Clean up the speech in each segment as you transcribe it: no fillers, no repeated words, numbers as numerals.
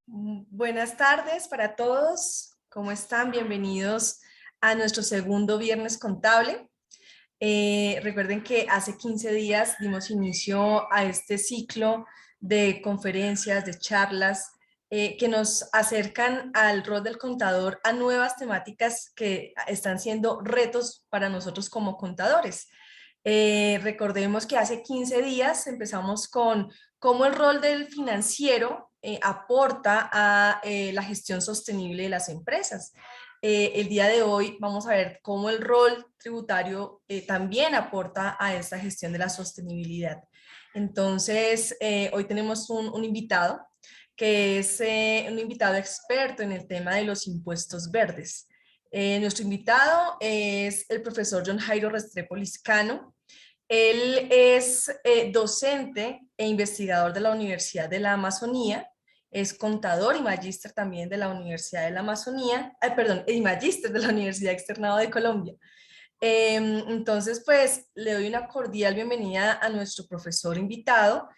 Buenas tardes para todos. ¿Cómo están? Bienvenidos a nuestro segundo viernes contable. Recuerden que hace 15 días dimos inicio a este ciclo de conferencias, de charlas, que nos acercan al rol del contador, a nuevas temáticas que están siendo retos para nosotros como contadores. Recordemos que hace 15 días empezamos con cómo el rol del financiero aporta a la gestión sostenible de las empresas. El día de hoy vamos a ver cómo el rol tributario también aporta a esta gestión de la sostenibilidad. Entonces, hoy tenemos un invitado que es un invitado experto en el tema de los impuestos verdes. Nuestro invitado es el profesor John Jairo Restrepo Liscano. Él es docente e investigador de la Universidad de la Amazonía, es contador y magíster también de la Universidad de la Amazonía, perdón, y magíster de la Universidad Externado de Colombia. Entonces, pues le doy una cordial bienvenida a nuestro profesor invitado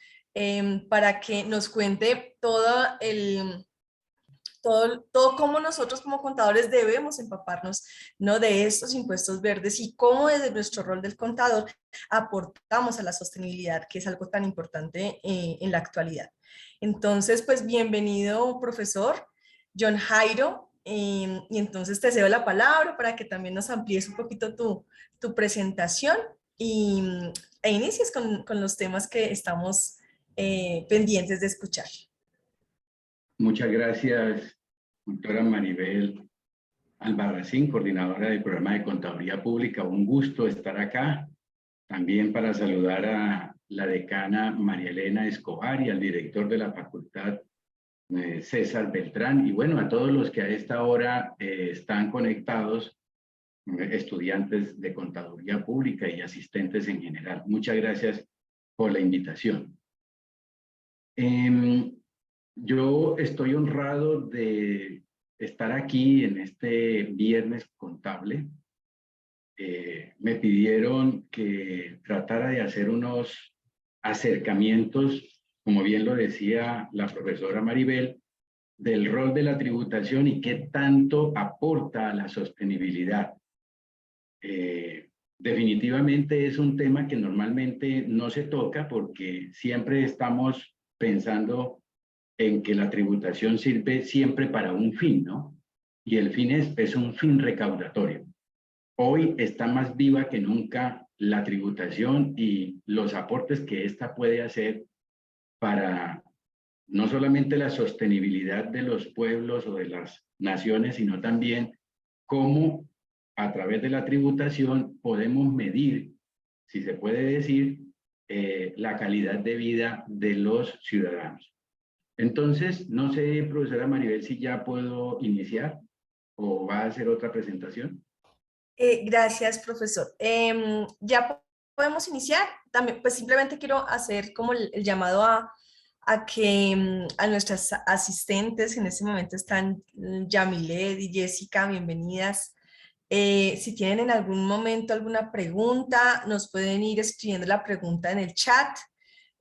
para que nos cuente todo cómo nosotros como contadores debemos empaparnos, ¿no?, de estos impuestos verdes y cómo desde nuestro rol del contador aportamos a la sostenibilidad, que es algo tan importante en la actualidad. Entonces, pues bienvenido, profesor John Jairo, y entonces te cedo la palabra para que también nos amplíes un poquito tu presentación y, e inicies con los temas que estamos pendientes de escuchar. Muchas gracias, doctora Maribel Albarracín, coordinadora del programa de Contaduría Pública. Un gusto estar acá. También para saludar a la decana María Elena Escobar y al director de la facultad, César Beltrán. Y bueno, a todos los que a esta hora están conectados, estudiantes de Contaduría Pública y asistentes en general. Muchas gracias por la invitación. Yo estoy honrado de estar aquí en este viernes contable. Me pidieron que tratara de hacer unos acercamientos, como bien lo decía la profesora Maribel, del rol de la tributación y qué tanto aporta a la sostenibilidad. Definitivamente es un tema que normalmente no se toca porque siempre estamos pensando en que la tributación sirve siempre para un fin, ¿no? Y el fin es un fin recaudatorio. Hoy está más viva que nunca la tributación y los aportes que ésta puede hacer para no solamente la sostenibilidad de los pueblos o de las naciones, sino también cómo a través de la tributación podemos medir, si se puede decir, la calidad de vida de los ciudadanos. Entonces, no sé, profesora Maribel, si ya puedo iniciar o va a hacer otra presentación. Gracias, profesor. Ya podemos iniciar. También, pues simplemente quiero hacer como el llamado a que a nuestras asistentes, en este momento están Yamilet y Jessica, bienvenidas. Si tienen en algún momento alguna pregunta, nos pueden ir escribiendo la pregunta en el chat,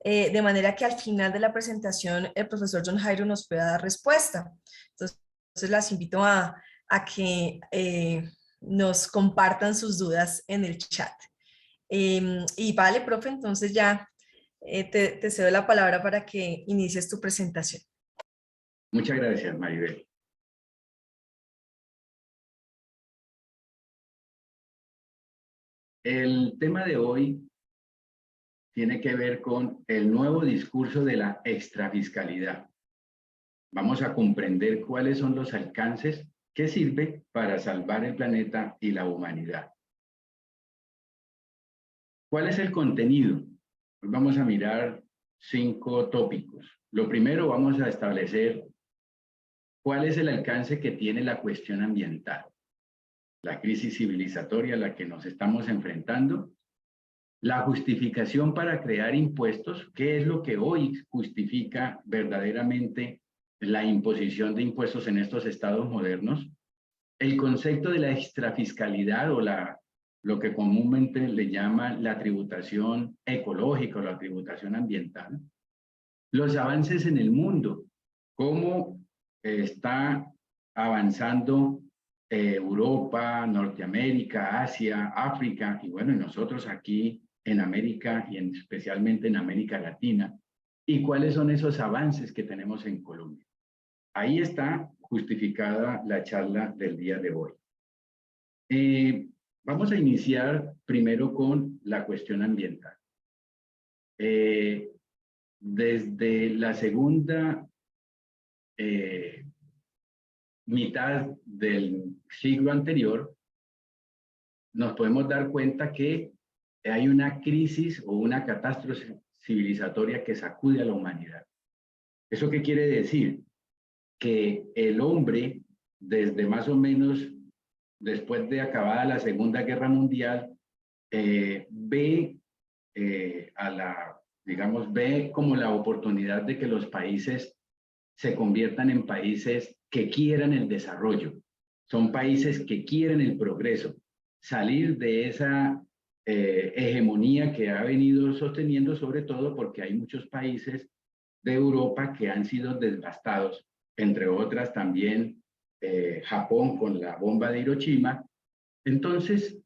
de manera que al final de la presentación el profesor John Jairo nos pueda dar respuesta. Entonces las invito a que nos compartan sus dudas en el chat. Y vale, profe, entonces ya te cedo la palabra para que inicies tu presentación. Muchas gracias, Maribel. El tema de hoy tiene que ver con el nuevo discurso de la extrafiscalidad. Vamos a comprender cuáles son los alcances que sirven para salvar el planeta y la humanidad. ¿Cuál es el contenido? Pues vamos a mirar 5 tópicos. Lo primero, vamos a establecer cuál es el alcance que tiene la cuestión ambiental, la crisis civilizatoria a la que nos estamos enfrentando, la justificación para crear impuestos, qué es lo que hoy justifica verdaderamente la imposición de impuestos en estos estados modernos, el concepto de la extrafiscalidad o lo que comúnmente le llama la tributación ecológica o la tributación ambiental, los avances en el mundo, cómo está avanzando Europa, Norteamérica, Asia, África, y bueno, y nosotros aquí en América y especialmente en América Latina, y cuáles son esos avances que tenemos en Colombia. Ahí está justificada la charla del día de hoy. Vamos a iniciar primero con la cuestión ambiental. Desde la segunda mitad del siglo anterior, nos podemos dar cuenta que hay una crisis o una catástrofe civilizatoria que sacude a la humanidad. ¿Eso qué quiere decir? Que el hombre, desde más o menos después de acabada la Segunda Guerra Mundial, ve ve como la oportunidad de que los países se conviertan en países que quieran el desarrollo. Son países que quieren el progreso, salir de esa hegemonía que ha venido sosteniendo, sobre todo porque hay muchos países de Europa que han sido devastados, entre otras también Japón con la bomba de Hiroshima. Entonces,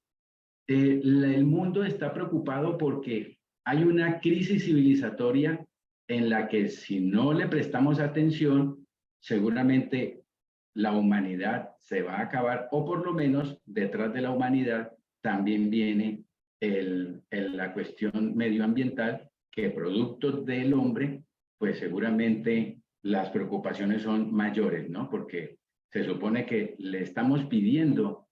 el mundo está preocupado porque hay una crisis civilizatoria en la que si no le prestamos atención, seguramente la humanidad se va a acabar, o por lo menos detrás de la humanidad también viene la cuestión medioambiental, que producto del hombre, pues seguramente las preocupaciones son mayores, ¿no? Porque se supone que le estamos pidiendo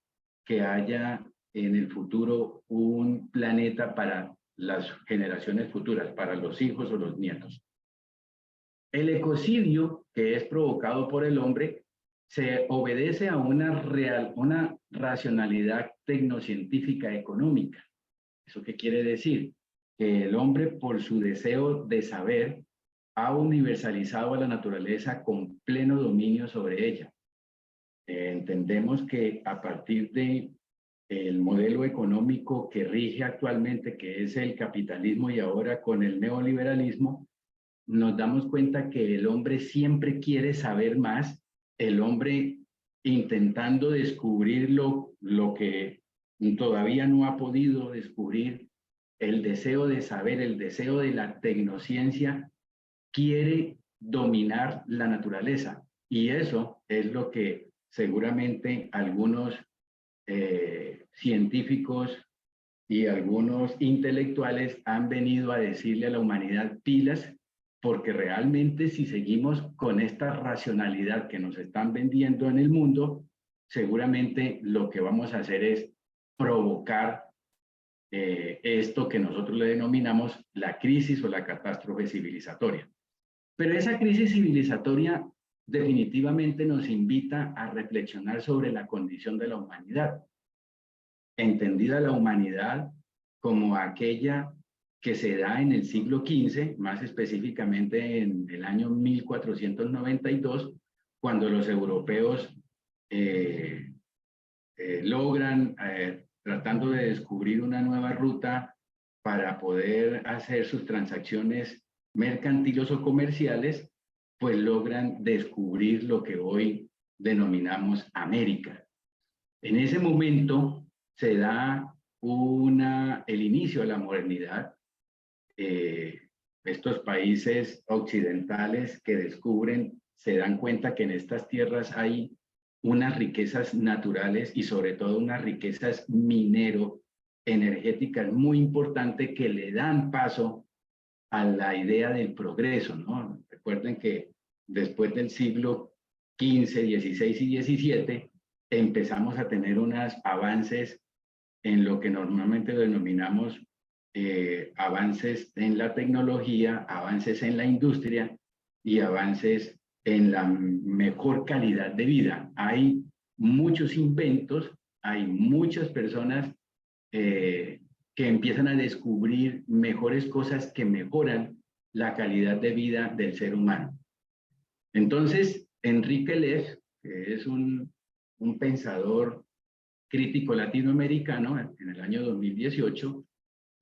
que haya en el futuro un planeta para las generaciones futuras, para los hijos o los nietos. El ecocidio, que es provocado por el hombre, se obedece a una racionalidad tecnocientífica económica. ¿Eso qué quiere decir? Que el hombre, por su deseo de saber, ha universalizado a la naturaleza con pleno dominio sobre ella. Entendemos que a partir de el modelo económico que rige actualmente, que es el capitalismo, y ahora con el neoliberalismo, nos damos cuenta que el hombre siempre quiere saber más, el hombre intentando descubrir lo que todavía no ha podido descubrir, el deseo de saber, el deseo de la tecnociencia, quiere dominar la naturaleza. Y eso es lo que seguramente algunos científicos y algunos intelectuales han venido a decirle a la humanidad: pilas, porque realmente si seguimos con esta racionalidad que nos están vendiendo en el mundo, seguramente lo que vamos a hacer es provocar esto que nosotros le denominamos la crisis o la catástrofe civilizatoria. Pero esa crisis civilizatoria definitivamente nos invita a reflexionar sobre la condición de la humanidad, entendida la humanidad como aquella que se da en el siglo XV, más específicamente en el año 1492, cuando los europeos logran, tratando de descubrir una nueva ruta para poder hacer sus transacciones mercantiles o comerciales, pues logran descubrir lo que hoy denominamos América. En ese momento se da el inicio de la modernidad. Estos países occidentales que descubren se dan cuenta que en estas tierras hay unas riquezas naturales y sobre todo unas riquezas minero-energéticas muy importantes que le dan paso a la idea del progreso, ¿no? Recuerden que después del siglo XV, XVI y XVII empezamos a tener unos avances en lo que normalmente denominamos avances en la tecnología, avances en la industria y avances en la mejor calidad de vida. Hay muchos inventos, hay muchas personas que empiezan a descubrir mejores cosas que mejoran la calidad de vida del ser humano. Entonces, Enrique Leff, que es un pensador crítico latinoamericano, en el año 2018,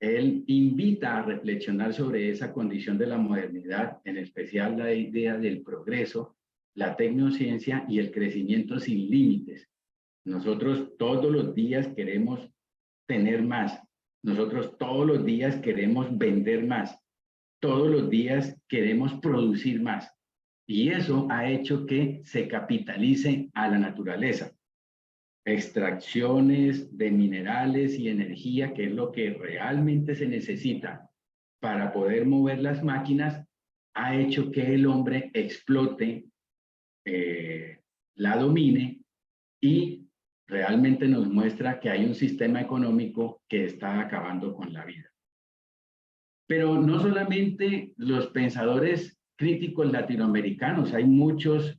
él invita a reflexionar sobre esa condición de la modernidad, en especial la idea del progreso, la tecnociencia y el crecimiento sin límites. Nosotros todos los días queremos tener más. Nosotros todos los días queremos vender más. Todos los días queremos producir más. Y eso ha hecho que se capitalice a la naturaleza. Extracciones de minerales y energía, que es lo que realmente se necesita para poder mover las máquinas, ha hecho que el hombre explote, la domine y realmente nos muestra que hay un sistema económico que está acabando con la vida. Pero no solamente los pensadores críticos latinoamericanos, hay muchos,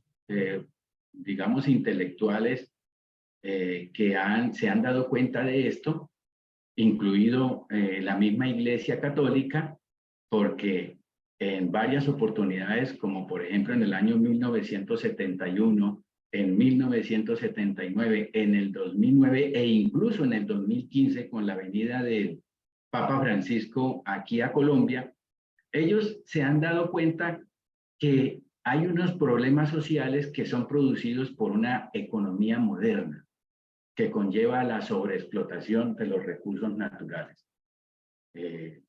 digamos, intelectuales que se han dado cuenta de esto, incluido la misma Iglesia Católica, porque en varias oportunidades, como por ejemplo en el año 1971, en 1979, en el 2009 e incluso en el 2015 con la venida del Papa Francisco aquí a Colombia, ellos se han dado cuenta que hay unos problemas sociales que son producidos por una economía moderna que conlleva la sobreexplotación de los recursos naturales.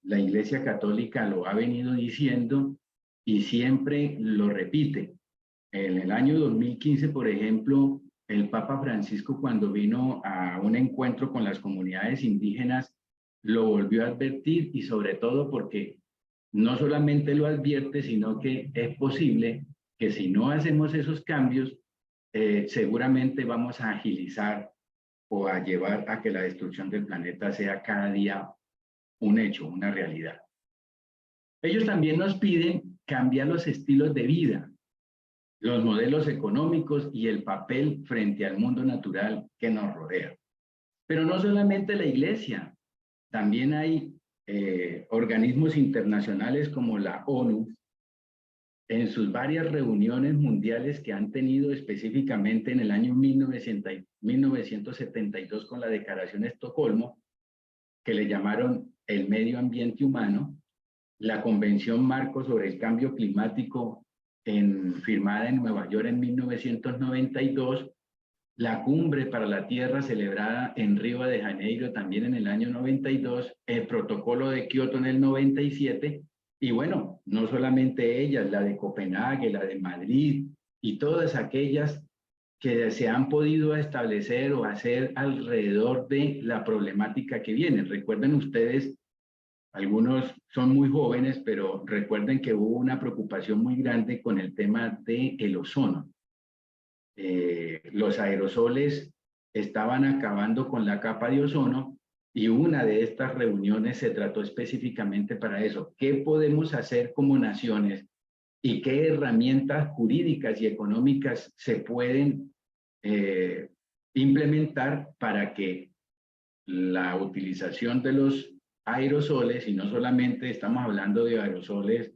La Iglesia Católica lo ha venido diciendo y siempre lo repite. En el año 2015, por ejemplo, el Papa Francisco, cuando vino a un encuentro con las comunidades indígenas, lo volvió a advertir y sobre todo porque no solamente lo advierte, sino que es posible que si no hacemos esos cambios, seguramente vamos a agilizar o a llevar a que la destrucción del planeta sea cada día un hecho, una realidad. Ellos también nos piden cambiar los estilos de vida, los modelos económicos y el papel frente al mundo natural que nos rodea. Pero no solamente la Iglesia, también hay organismos internacionales como la ONU, en sus varias reuniones mundiales que han tenido específicamente en el año 1972 con la Declaración de Estocolmo, que le llamaron el medio ambiente humano, la Convención Marco sobre el Cambio Climático firmada en Nueva York en 1992, la Cumbre para la Tierra celebrada en Río de Janeiro también en el año 92, el Protocolo de Kioto en el 97, y bueno, no solamente ellas, la de Copenhague, la de Madrid y todas aquellas que se han podido establecer o hacer alrededor de la problemática que viene. Recuerden ustedes, algunos son muy jóvenes, pero recuerden que hubo una preocupación muy grande con el tema del ozono. Los aerosoles estaban acabando con la capa de ozono y una de estas reuniones se trató específicamente para eso. ¿Qué podemos hacer como naciones y qué herramientas jurídicas y económicas se pueden implementar para que la utilización de los aerosoles, y no solamente estamos hablando de aerosoles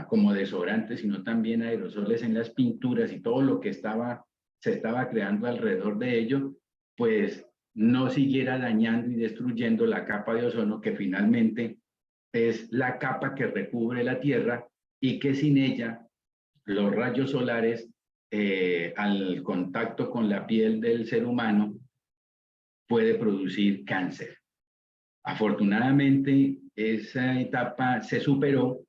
como desodorantes, sino también aerosoles en las pinturas y todo lo que se estaba creando alrededor de ello, pues no siguiera dañando y destruyendo la capa de ozono, que finalmente es la capa que recubre la Tierra y que sin ella los rayos solares al contacto con la piel del ser humano puede producir cáncer. Afortunadamente esa etapa se superó.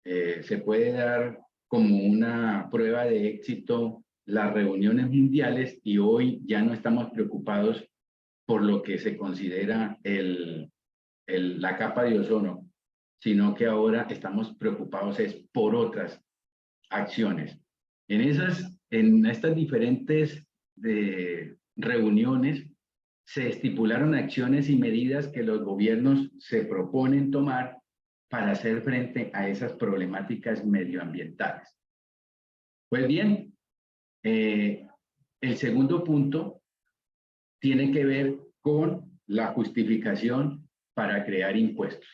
Se puede dar como una prueba de éxito las reuniones mundiales y hoy ya no estamos preocupados por lo que se considera la capa de ozono, sino que ahora estamos preocupados es por otras acciones. En estas diferentes reuniones se estipularon acciones y medidas que los gobiernos se proponen tomar para hacer frente a esas problemáticas medioambientales. Pues bien, el segundo punto tiene que ver con la justificación para crear impuestos.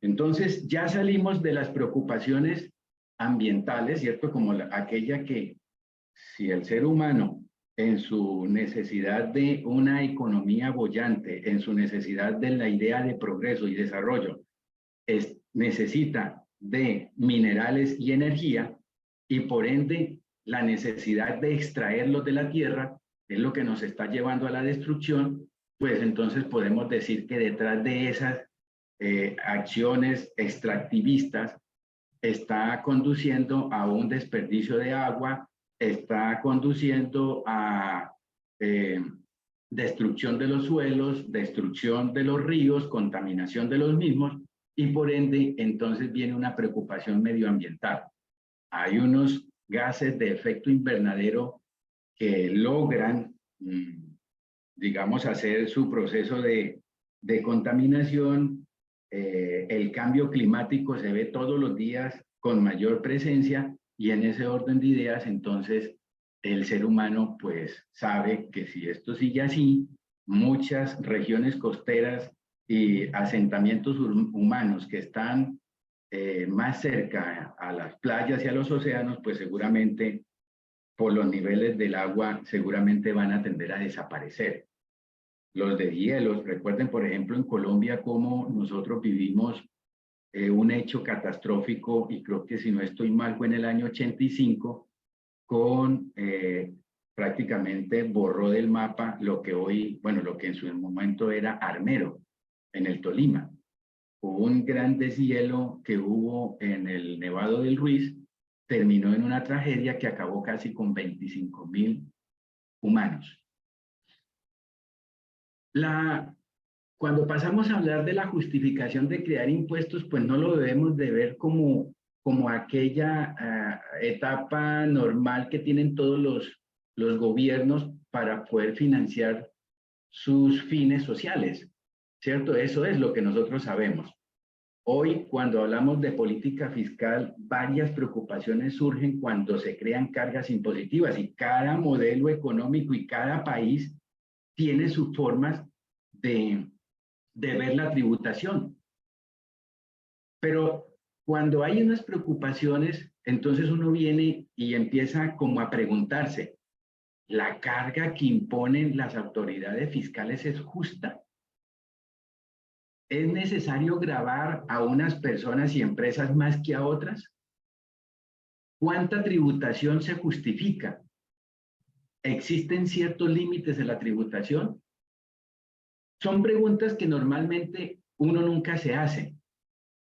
Entonces, ya salimos de las preocupaciones ambientales, ¿cierto? Como aquella que si el ser humano en su necesidad de una economía boyante, en su necesidad de la idea de progreso y desarrollo, necesita de minerales y energía, y por ende la necesidad de extraerlos de la tierra es lo que nos está llevando a la destrucción, pues entonces podemos decir que detrás de esas acciones extractivistas está conduciendo a un desperdicio de agua, está conduciendo a destrucción de los suelos, destrucción de los ríos, contaminación de los mismos, y por ende entonces viene una preocupación medioambiental. Hay unos gases de efecto invernadero que logran, digamos, hacer su proceso de contaminación. El cambio climático se ve todos los días con mayor presencia y en ese orden de ideas, entonces, el ser humano pues sabe que si esto sigue así, muchas regiones costeras y asentamientos humanos que están más cerca a las playas y a los océanos, pues seguramente por los niveles del agua seguramente van a tender a desaparecer. Los deshielos, recuerden por ejemplo en Colombia cómo nosotros vivimos un hecho catastrófico, y creo que si no estoy mal fue en el año 85, con prácticamente borró del mapa lo que hoy, bueno, lo que en su momento era Armero, en el Tolima. Un gran deshielo que hubo en el Nevado del Ruiz terminó en una tragedia que acabó casi con 25.000 humanos. Cuando pasamos a hablar de la justificación de crear impuestos, pues no lo debemos de ver como aquella etapa normal que tienen todos los gobiernos para poder financiar sus fines sociales, ¿cierto? Eso es lo que nosotros sabemos. Hoy, cuando hablamos de política fiscal, varias preocupaciones surgen cuando se crean cargas impositivas y cada modelo económico y cada país tiene sus formas de ver la tributación. Pero cuando hay unas preocupaciones, entonces uno viene y empieza como a preguntarse, ¿la carga que imponen las autoridades fiscales es justa? ¿Es necesario gravar a unas personas y empresas más que a otras? ¿Cuánta tributación se justifica? ¿Existen ciertos límites de la tributación? Son preguntas que normalmente uno nunca se hace.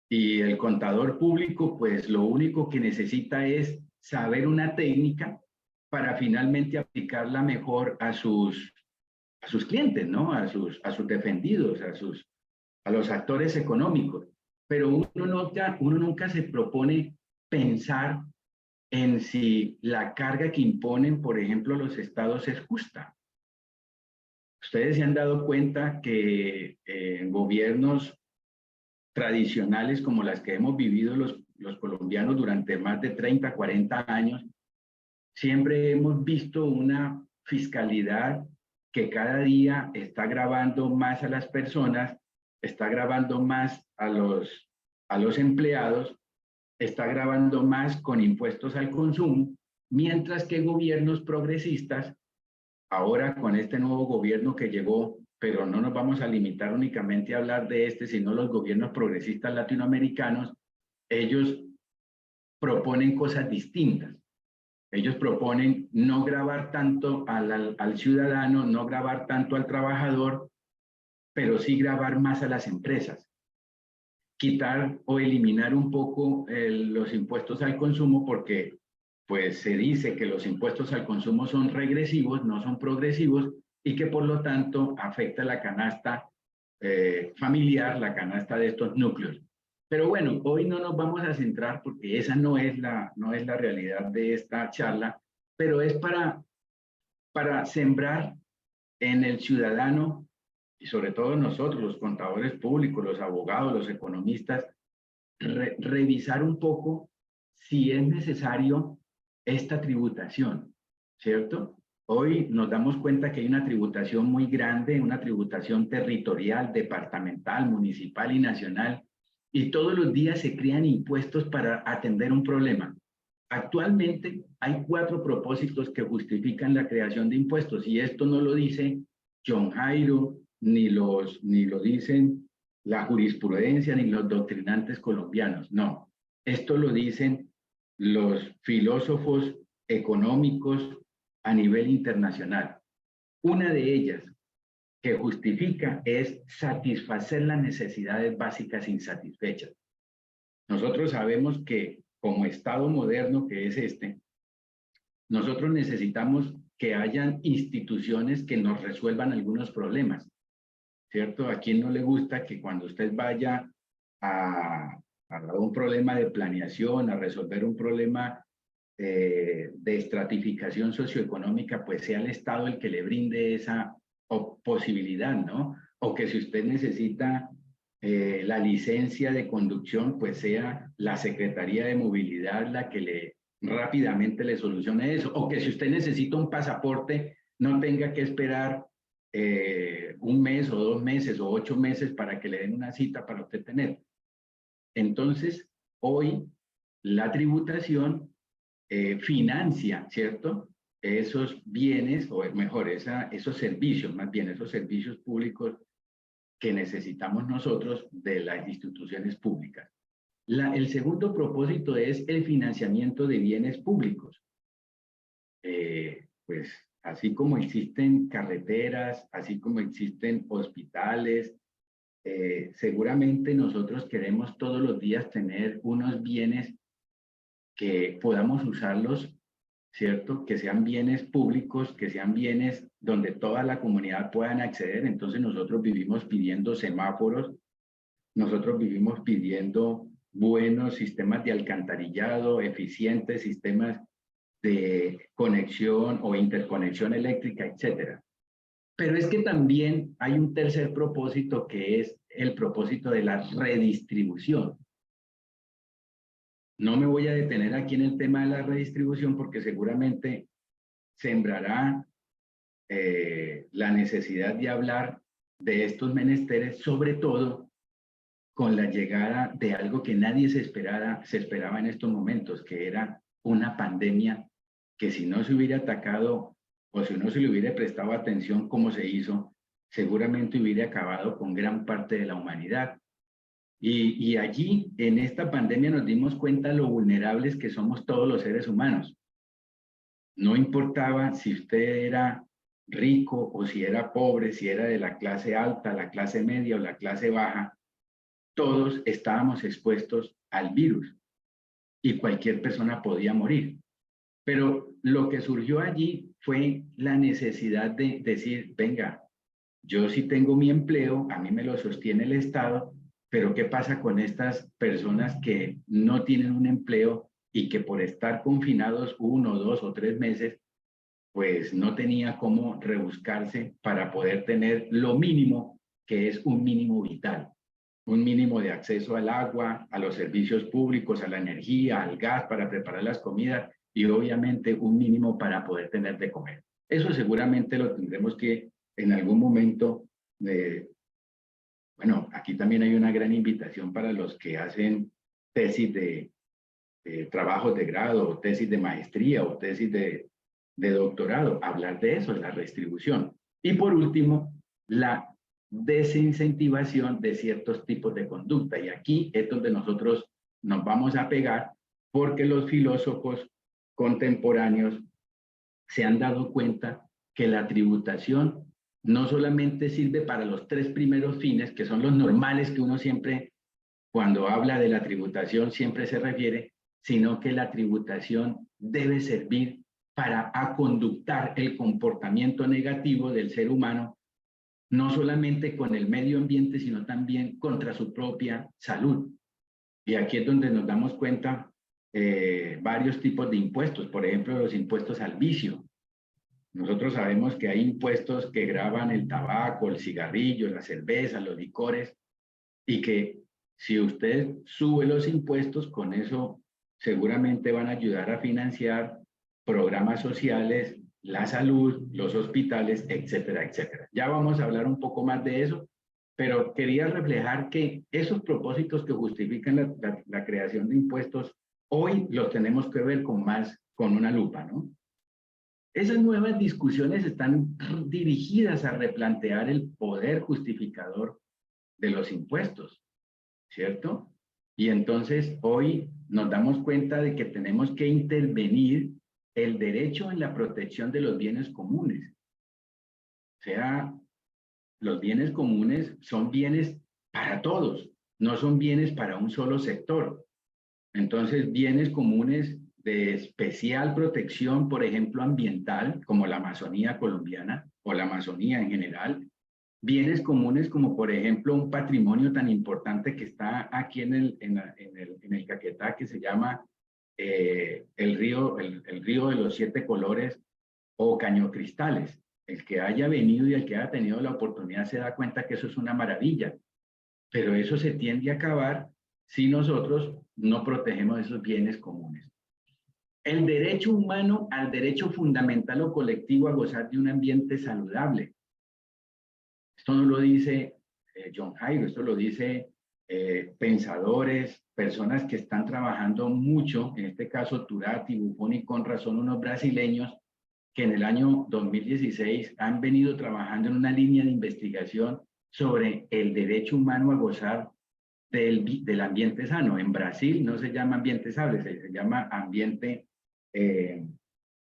Y el contador público, pues lo único que necesita es saber una técnica para finalmente aplicarla mejor a sus clientes, ¿no? A sus defendidos, a los actores económicos. Pero uno nunca se propone pensar en si la carga que imponen, por ejemplo, los estados es justa. Ustedes se han dado cuenta que en gobiernos tradicionales como las que hemos vivido los colombianos durante más de 30, 40 años, siempre hemos visto una fiscalidad que cada día está gravando más a las personas, está gravando más a los empleados, está gravando más con impuestos al consumo, mientras que gobiernos progresistas, ahora con este nuevo gobierno que llegó, pero no nos vamos a limitar únicamente a hablar de este, sino los gobiernos progresistas latinoamericanos, ellos proponen cosas distintas. Ellos proponen no gravar tanto al ciudadano, no gravar tanto al trabajador, pero sí gravar más a las empresas. Quitar o eliminar un poco los impuestos al consumo, porque pues se dice que los impuestos al consumo son regresivos, no son progresivos, y que por lo tanto afecta la canasta familiar, la canasta de estos núcleos. Pero bueno, hoy no nos vamos a centrar porque esa no es la realidad de esta charla, pero es para sembrar en el ciudadano y sobre todo nosotros, los contadores públicos, los abogados, los economistas, revisar un poco si es necesario esta tributación, ¿cierto? Hoy nos damos cuenta que hay una tributación muy grande, una tributación territorial, departamental, municipal y nacional, y todos los días se crean impuestos para atender un problema. Actualmente hay 4 propósitos que justifican la creación de impuestos, y esto no lo dice John Jairo, ni lo dicen la jurisprudencia, ni los doctrinantes colombianos, no. Esto lo dicen los filósofos económicos a nivel internacional. Una de ellas que justifica es satisfacer las necesidades básicas insatisfechas. Nosotros sabemos que como Estado moderno que es este, nosotros necesitamos que hayan instituciones que nos resuelvan algunos problemas, ¿cierto? ¿A quién no le gusta que cuando usted vaya a un problema de planeación, a resolver un problema de estratificación socioeconómica, pues sea el Estado el que le brinde esa posibilidad, ¿no? O que si usted necesita la licencia de conducción, pues sea la Secretaría de Movilidad la que rápidamente le solucione eso, o que si usted necesita un pasaporte, no tenga que esperar un mes o 2 meses o 8 meses para que le den una cita para usted tener. Entonces, hoy la tributación financia, ¿cierto? Esos bienes, o mejor, esos servicios, más bien esos servicios públicos que necesitamos nosotros de las instituciones públicas. El segundo propósito es el financiamiento de bienes públicos. Pues así como existen carreteras, así como existen hospitales, seguramente nosotros queremos todos los días tener unos bienes que podamos usarlos, ¿cierto? Que sean bienes públicos, que sean bienes donde toda la comunidad puedan acceder. Entonces nosotros vivimos pidiendo semáforos, nosotros vivimos pidiendo buenos sistemas de alcantarillado, eficientes sistemas de conexión o interconexión eléctrica, etcétera. Pero es que también hay un tercer propósito que es el propósito de la redistribución. No me voy a detener aquí en el tema de la redistribución porque seguramente sembrará la necesidad de hablar de estos menesteres, sobre todo con la llegada de algo que nadie se esperaba en estos momentos, que era una pandemia que si no se hubiera atacado o si no se le hubiera prestado atención como se hizo, seguramente hubiera acabado con gran parte de la humanidad. Y allí, en esta pandemia, nos dimos cuenta lo vulnerables que somos todos los seres humanos. No importaba si usted era rico o si era pobre, si era de la clase alta, la clase media o la clase baja, todos estábamos expuestos al virus y cualquier persona podía morir. Pero lo que surgió allí fue la necesidad de decir, venga, yo sí tengo mi empleo, a mí me lo sostiene el Estado, pero ¿qué pasa con estas personas que no tienen un empleo y que por estar confinados 1, 2 o 3 meses, pues no tenía cómo rebuscarse para poder tener lo mínimo, que es un mínimo vital? Un mínimo de acceso al agua, a los servicios públicos, a la energía, al gas para preparar las comidas y obviamente un mínimo para poder tener de comer. Eso seguramente lo tendremos que en algún momento, bueno, aquí también hay una gran invitación para los que hacen tesis de trabajos de grado, o tesis de maestría, o tesis de doctorado, hablar de eso, de la redistribución. Y por último, la desincentivación de ciertos tipos de conducta. Y aquí es donde nosotros nos vamos a pegar porque los filósofos contemporáneos se han dado cuenta que la tributación no solamente sirve para los 3 primeros fines, que son los normales que uno siempre, cuando habla de la tributación, siempre se refiere, sino que la tributación debe servir para aconductar el comportamiento negativo del ser humano, no solamente con el medio ambiente, sino también contra su propia salud. Y aquí es donde nos damos cuenta varios tipos de impuestos, por ejemplo, los impuestos al vicio. Nosotros sabemos que hay impuestos que gravan el tabaco, el cigarrillo, la cerveza, los licores, y que si usted sube los impuestos, con eso seguramente van a ayudar a financiar programas sociales, la salud, los hospitales, etcétera, etcétera. Ya vamos a hablar un poco más de eso, pero quería reflejar que esos propósitos que justifican la creación de impuestos, hoy los tenemos que ver con una lupa, ¿no? Esas nuevas discusiones están dirigidas a replantear el poder justificador de los impuestos, ¿cierto? Y entonces hoy nos damos cuenta de que tenemos que intervenir el derecho en la protección de los bienes comunes. O sea, los bienes comunes son bienes para todos, no son bienes para un solo sector. Entonces, bienes comunes de especial protección, por ejemplo, ambiental, como la Amazonía colombiana o la Amazonía en general. Bienes comunes como, por ejemplo, un patrimonio tan importante que está aquí en el Caquetá, que se llama el río de los 7 colores o Cañocristales. El que haya venido y el que haya tenido la oportunidad se da cuenta que eso es una maravilla. Pero eso se tiende a acabar si nosotros no protegemos esos bienes comunes. El derecho humano al derecho fundamental o colectivo a gozar de un ambiente saludable. Esto no lo dice John Jairo, esto lo dice pensadores, personas que están trabajando mucho, en este caso Turati, Buffon y Conrad son unos brasileños que en el año 2016 han venido trabajando en una línea de investigación sobre el derecho humano a gozar del ambiente sano. En Brasil no se llama ambiente sano, se llama ambiente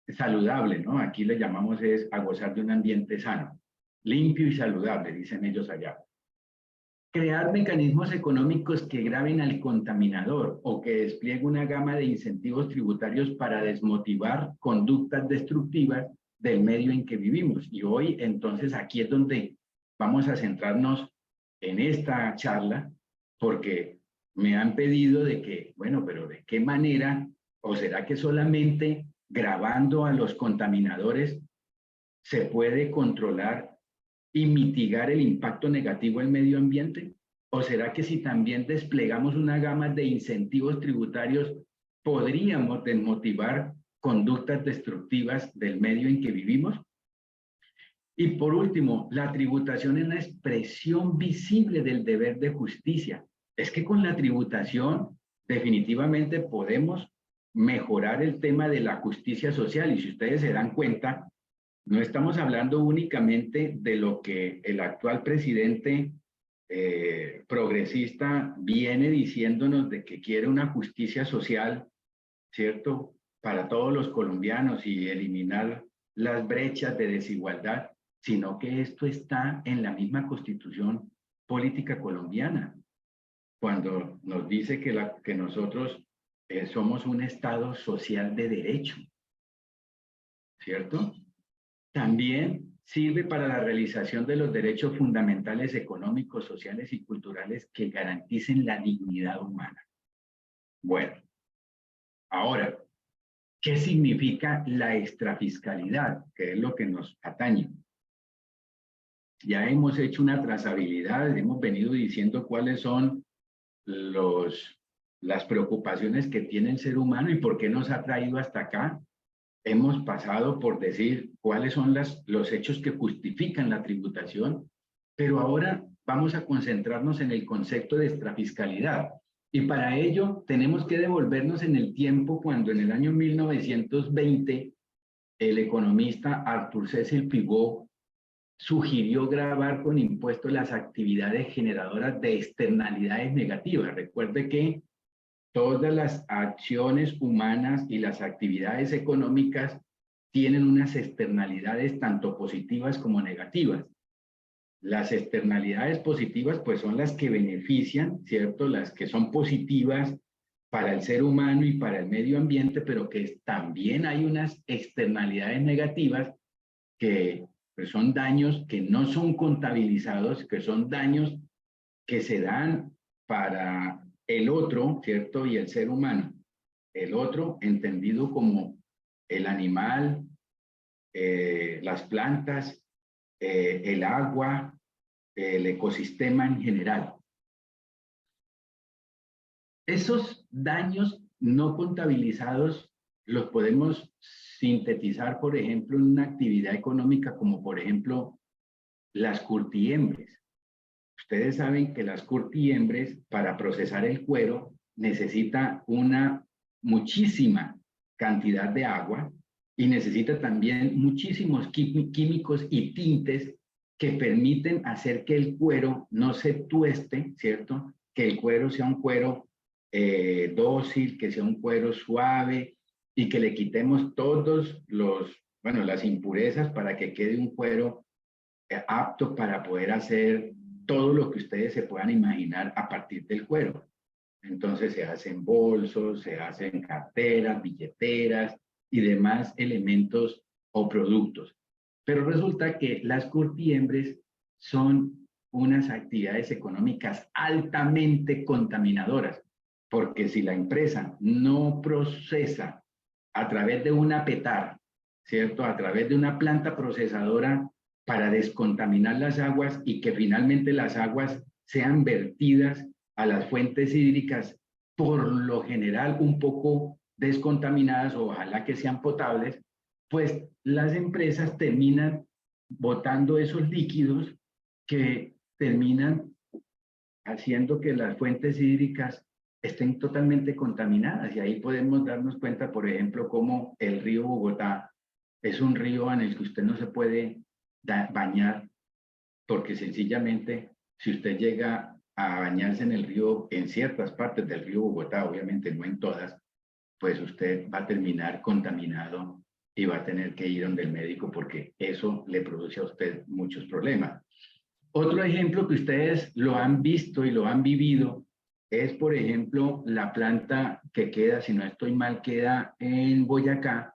saludable, ¿no? Aquí le llamamos es a gozar de un ambiente sano, limpio y saludable, dicen ellos allá. Crear mecanismos económicos que graven al contaminador o que despliegue una gama de incentivos tributarios para desmotivar conductas destructivas del medio en que vivimos. Y hoy, entonces, aquí es donde vamos a centrarnos en esta charla, porque me han pedido de que, bueno, pero ¿de qué manera? ¿O será que solamente gravando a los contaminadores se puede controlar y mitigar el impacto negativo del medio ambiente? ¿O será que si también desplegamos una gama de incentivos tributarios podríamos desmotivar conductas destructivas del medio en que vivimos? Y por último, la tributación es la expresión visible del deber de justicia. Es que con la tributación definitivamente podemos mejorar el tema de la justicia social, y si ustedes se dan cuenta, no estamos hablando únicamente de lo que el actual presidente progresista viene diciéndonos de que quiere una justicia social, ¿cierto?, para todos los colombianos y eliminar las brechas de desigualdad, sino que esto está en la misma Constitución política colombiana, cuando nos dice que nosotros somos un Estado social de derecho, ¿cierto? También sirve para la realización de los derechos fundamentales económicos, sociales y culturales que garanticen la dignidad humana. Bueno, ahora, ¿qué significa la extrafiscalidad? Que es lo que nos atañe. Ya hemos hecho una trazabilidad, hemos venido diciendo cuáles son las preocupaciones que tiene el ser humano y por qué nos ha traído hasta acá. Hemos pasado por decir cuáles son los hechos que justifican la tributación, pero ahora vamos a concentrarnos en el concepto de extrafiscalidad. Y para ello tenemos que devolvernos en el tiempo cuando en el año 1920 el economista Arthur Cecil Pivot sugirió gravar con impuestos las actividades generadoras de externalidades negativas. Recuerde que todas las acciones humanas y las actividades económicas tienen unas externalidades tanto positivas como negativas. Las externalidades positivas pues son las que benefician, ¿cierto? Las que son positivas para el ser humano y para el medio ambiente, pero que también hay unas externalidades negativas que pues, son daños que no son contabilizados, que son daños que se dan para el otro, ¿cierto? Y el ser humano. El otro entendido como el animal, las plantas, el agua, el ecosistema en general. Esos daños no contabilizados los podemos sintetizar, por ejemplo, en una actividad económica como, por ejemplo, las curtiembres. Ustedes saben que las curtiembres, para procesar el cuero, necesita una muchísima cantidad de agua y necesita también muchísimos químicos y tintes que permiten hacer que el cuero no se tueste, ¿cierto? Que el cuero sea un cuero dócil, que sea un cuero suave y que le quitemos todos las impurezas para que quede un cuero apto para poder hacer todo lo que ustedes se puedan imaginar a partir del cuero. Entonces se hacen bolsos, se hacen carteras, billeteras y demás elementos o productos. Pero resulta que las curtiembres son unas actividades económicas altamente contaminadoras, porque si la empresa no procesa a través de una petar, ¿cierto? A través de una planta procesadora para descontaminar las aguas y que finalmente las aguas sean vertidas a las fuentes hídricas, por lo general un poco descontaminadas o ojalá que sean potables, pues las empresas terminan botando esos líquidos que terminan haciendo que las fuentes hídricas estén totalmente contaminadas. Y ahí podemos darnos cuenta, por ejemplo, cómo el río Bogotá es un río en el que usted no se puede bañar, porque sencillamente, si usted llega a bañarse en el río, en ciertas partes del río Bogotá, obviamente no en todas, pues usted va a terminar contaminado y va a tener que ir donde el médico porque eso le produce a usted muchos problemas. Otro ejemplo que ustedes lo han visto y lo han vivido es, por ejemplo, la planta que queda, si no estoy mal, queda en Boyacá,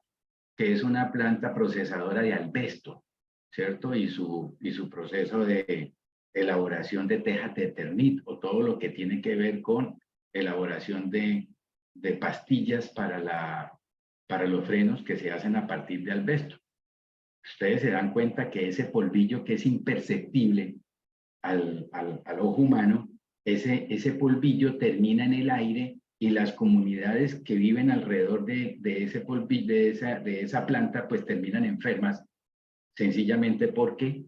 que es una planta procesadora de asbesto, ¿cierto? Y su proceso de elaboración de tejas de Eternit o todo lo que tiene que ver con elaboración de pastillas para los frenos que se hacen a partir de asbesto. Ustedes se dan cuenta que ese polvillo que es imperceptible al ojo humano, ese polvillo termina en el aire y las comunidades que viven alrededor de ese polvillo, de esa planta, pues terminan enfermas, sencillamente porque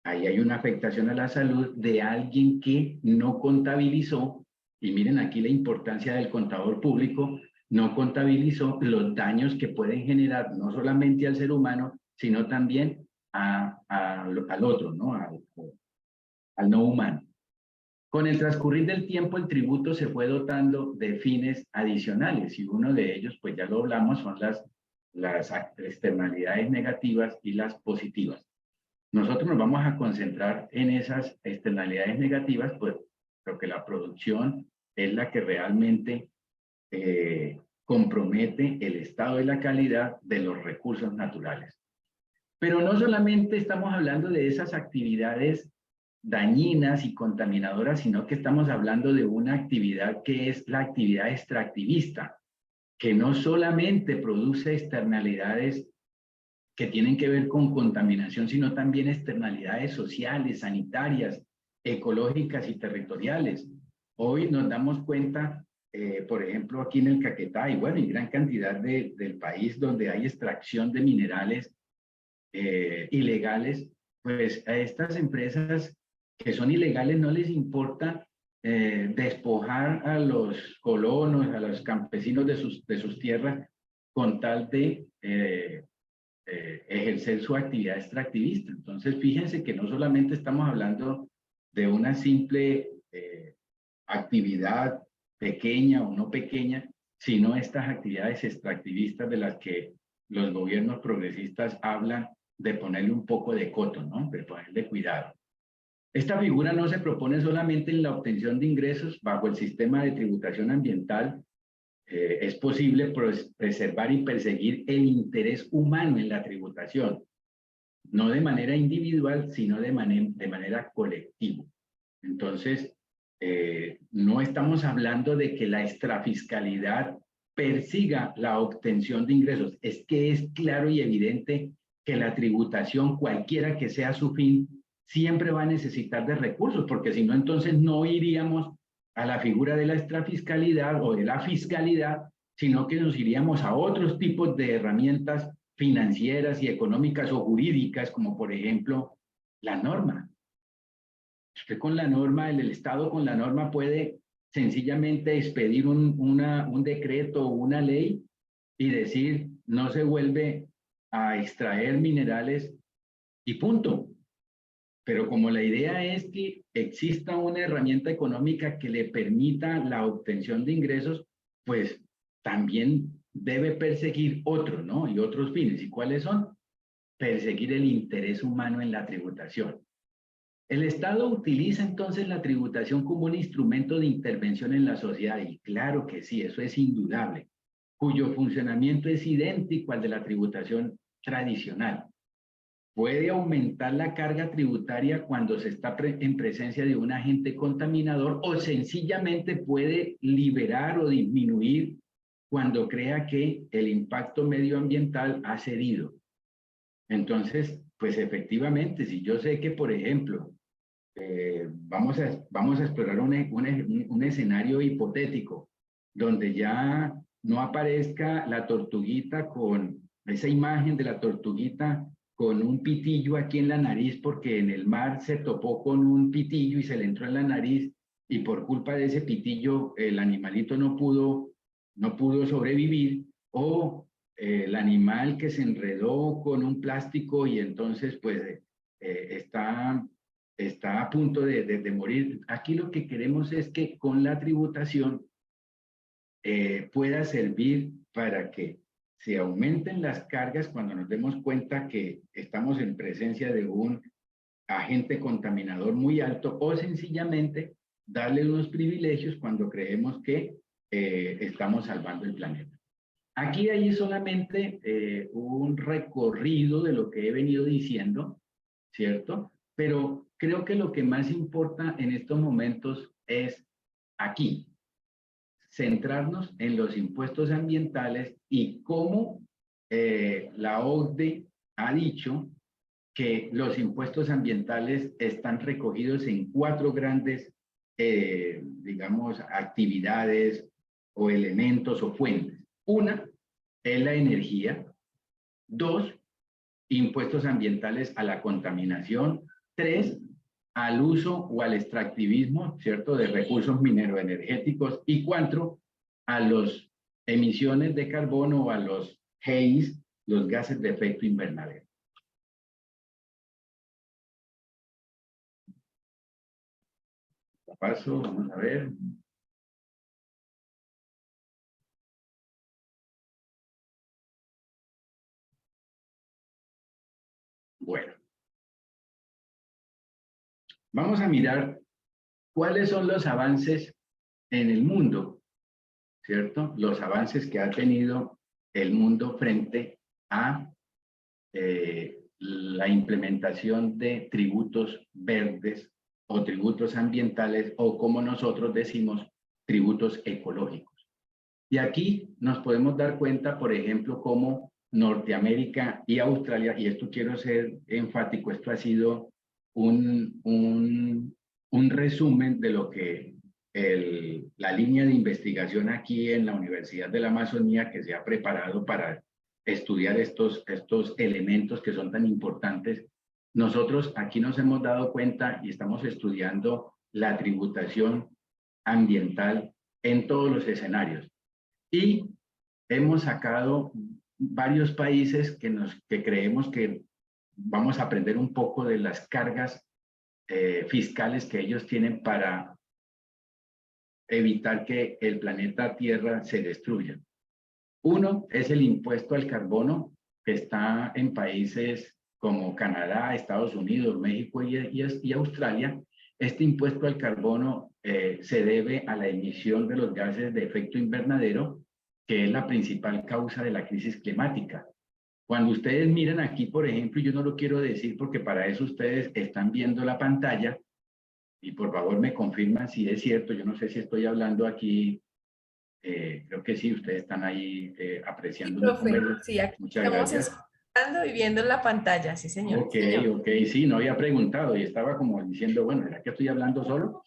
ahí hay una afectación a la salud de alguien que no contabilizó, y miren aquí la importancia del contador público, no contabilizó los daños que pueden generar no solamente al ser humano, sino también al otro, ¿no? Al no humano. Con el transcurrir del tiempo, el tributo se fue dotando de fines adicionales y uno de ellos, pues ya lo hablamos, son las externalidades negativas y las positivas. Nosotros nos vamos a concentrar en esas externalidades negativas, pues porque la producción es la que realmente compromete el estado y la calidad de los recursos naturales. Pero no solamente estamos hablando de esas actividades dañinas y contaminadoras, sino que estamos hablando de una actividad que es la actividad extractivista, que no solamente produce externalidades que tienen que ver con contaminación, sino también externalidades sociales, sanitarias, ecológicas y territoriales. Hoy nos damos cuenta, por ejemplo, aquí en el Caquetá y bueno, en gran cantidad del país donde hay extracción de minerales ilegales, pues a estas empresas que son ilegales no les importa despojar a los colonos, a los campesinos de sus tierras con tal de ejercer su actividad extractivista. Entonces, fíjense que no solamente estamos hablando de una simple actividad pequeña o no pequeña, sino estas actividades extractivistas de las que los gobiernos progresistas hablan de ponerle un poco de coto, ¿no? De ponerle cuidado. Esta figura no se propone solamente en la obtención de ingresos bajo el sistema de tributación ambiental. Es posible preservar y perseguir el interés humano en la tributación, no de manera individual, sino de manera colectiva. Entonces, no estamos hablando de que la extrafiscalidad persiga la obtención de ingresos. Es que es claro y evidente que la tributación, cualquiera que sea su fin, siempre va a necesitar de recursos, porque si no, entonces no iríamos a la figura de la extrafiscalidad o de la fiscalidad, sino que nos iríamos a otros tipos de herramientas financieras y económicas o jurídicas, como por ejemplo la norma. Usted con la norma, el Estado con la norma puede sencillamente expedir un decreto o una ley y decir no se vuelve a extraer minerales y punto. Pero como la idea es que exista una herramienta económica que le permita la obtención de ingresos, pues también debe perseguir otros, ¿no? Y otros fines. ¿Y cuáles son? Perseguir el interés humano en la tributación. El Estado utiliza entonces la tributación como un instrumento de intervención en la sociedad, y claro que sí, eso es indudable, cuyo funcionamiento es idéntico al de la tributación tradicional. Puede aumentar la carga tributaria cuando se está en presencia de un agente contaminador, o sencillamente puede liberar o disminuir cuando crea que el impacto medioambiental ha cedido. Entonces, pues efectivamente, si yo sé que, por ejemplo, vamos a explorar un escenario hipotético donde ya no aparezca la tortuguita con esa imagen de la tortuguita con un pitillo aquí en la nariz porque en el mar se topó con un pitillo y se le entró en la nariz y por culpa de ese pitillo el animalito no pudo sobrevivir, o el animal que se enredó con un plástico y entonces pues está a punto de morir. Aquí lo que queremos es que con la tributación pueda servir para que se aumenten las cargas cuando nos demos cuenta que estamos en presencia de un agente contaminador muy alto, o sencillamente darle unos privilegios cuando creemos que estamos salvando el planeta. Aquí hay solamente un recorrido de lo que he venido diciendo, ¿cierto? Pero creo que lo que más importa en estos momentos es aquí, centrarnos en los impuestos ambientales y cómo la OCDE ha dicho que los impuestos ambientales están recogidos en 4 grandes, digamos, actividades o elementos o fuentes. Una es la energía. 2, impuestos ambientales a la contaminación. 3, al uso o al extractivismo, ¿cierto?, de recursos mineroenergéticos. Y 4, a las emisiones de carbono o a los GEIS, los gases de efecto invernadero. Paso, vamos a ver. Bueno, vamos a mirar cuáles son los avances en el mundo, ¿cierto? Los avances que ha tenido el mundo frente a la implementación de tributos verdes o tributos ambientales, o como nosotros decimos, tributos ecológicos. Y aquí nos podemos dar cuenta, por ejemplo, cómo Norteamérica y Australia, y esto quiero ser enfático, esto ha sido un resumen de lo que la línea de investigación aquí en la Universidad de la Amazonía, que se ha preparado para estudiar estos elementos que son tan importantes. Nosotros aquí nos hemos dado cuenta y estamos estudiando la tributación ambiental en todos los escenarios. Y hemos sacado varios países que creemos que vamos a aprender un poco de las cargas fiscales que ellos tienen para evitar que el planeta Tierra se destruya. Uno es el impuesto al carbono, que está en países como Canadá, Estados Unidos, México y Australia. Este impuesto al carbono se debe a la emisión de los gases de efecto invernadero, que es la principal causa de la crisis climática. Cuando ustedes miran aquí, por ejemplo, yo no lo quiero decir porque para eso ustedes están viendo la pantalla, y por favor me confirman si es cierto. Yo no sé si estoy hablando aquí. Creo que sí, ustedes están ahí apreciando. Sí, profe, sí, aquí Muchas estamos gracias. escuchando y viendo la pantalla, sí, señor. Ok, Señor. ok, sí, no había preguntado y estaba como diciendo, bueno, ¿será que estoy hablando solo?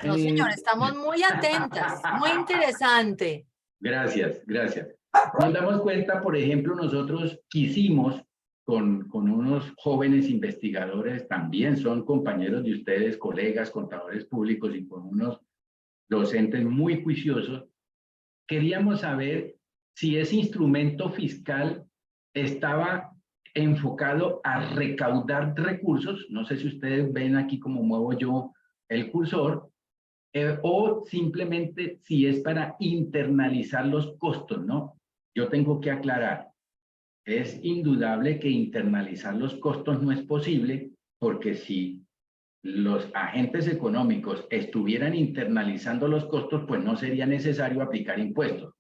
No, señor, estamos muy atentas, muy interesante. Gracias, gracias. Nos damos cuenta, por ejemplo, nosotros quisimos con unos jóvenes investigadores, también son compañeros de ustedes, colegas, contadores públicos, y con unos docentes muy juiciosos, queríamos saber si ese instrumento fiscal estaba enfocado a recaudar recursos, no sé si ustedes ven aquí cómo muevo yo el cursor, o simplemente si es para internalizar los costos, ¿no? Yo tengo que aclarar, es indudable que internalizar los costos no es posible, porque si los agentes económicos estuvieran internalizando los costos, pues no sería necesario aplicar impuestos,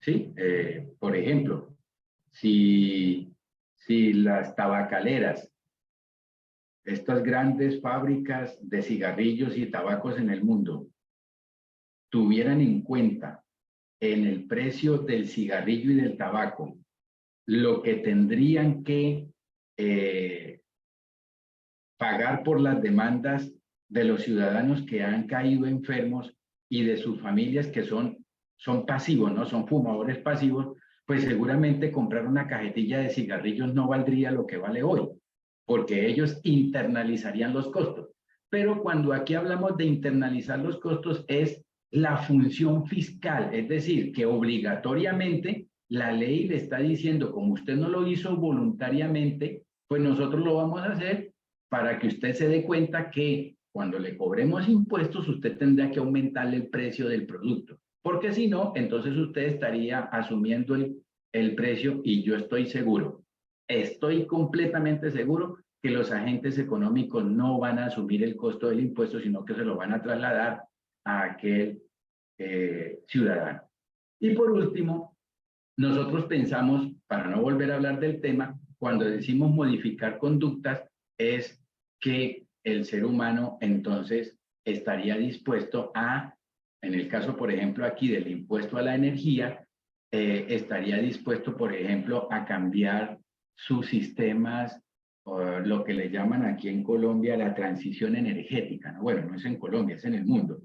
¿sí? Por ejemplo, si las tabacaleras, estas grandes fábricas de cigarrillos y tabacos en el mundo, tuvieran en cuenta en el precio del cigarrillo y del tabaco lo que tendrían que pagar por las demandas de los ciudadanos que han caído enfermos y de sus familias que son pasivos, ¿no? Son fumadores pasivos, pues seguramente comprar una cajetilla de cigarrillos no valdría lo que vale hoy, porque ellos internalizarían los costos. Pero cuando aquí hablamos de internalizar los costos es la función fiscal, es decir, que obligatoriamente la ley le está diciendo, como usted no lo hizo voluntariamente, pues nosotros lo vamos a hacer para que usted se dé cuenta que cuando le cobremos impuestos, usted tendrá que aumentarle el precio del producto. Porque si no, entonces usted estaría asumiendo el precio y yo estoy completamente seguro que los agentes económicos no van a asumir el costo del impuesto, sino que se lo van a trasladar a aquel ciudadano. Y por último, nosotros pensamos, para no volver a hablar del tema, cuando decimos modificar conductas, es que el ser humano entonces estaría dispuesto a, en el caso, por ejemplo, aquí del impuesto a la energía, estaría dispuesto, por ejemplo, a cambiar sus sistemas, lo que le llaman aquí en Colombia la transición energética, ¿no? Bueno, no es en Colombia, es en el mundo.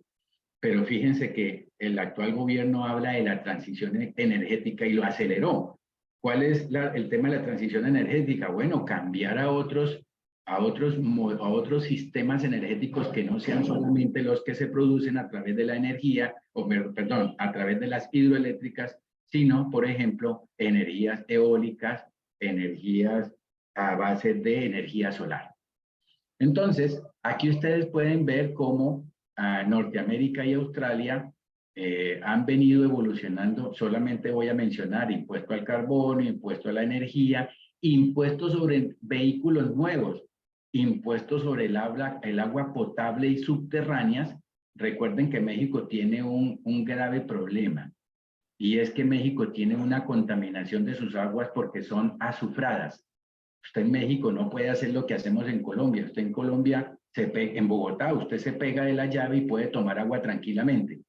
Pero fíjense que el actual gobierno habla de la transición energética y lo aceleró. ¿Cuál es el tema de la transición energética? Bueno, cambiar a otros sistemas energéticos que no sean solamente los que se producen a través de la energía, perdón, a través de las hidroeléctricas, sino, por ejemplo, energías eólicas, energías a base de energía solar. Entonces, aquí ustedes pueden ver cómo Norteamérica y Australia han venido evolucionando. Solamente voy a mencionar impuesto al carbono, impuesto a la energía, impuestos sobre vehículos nuevos, impuestos sobre el agua potable y subterráneas. Recuerden que México tiene un grave problema, y es que México tiene una contaminación de sus aguas porque son azufradas. Usted en México no puede hacer lo que hacemos en Colombia. Usted en Colombia, en Bogotá, usted se pega de la llave y puede tomar agua tranquilamente.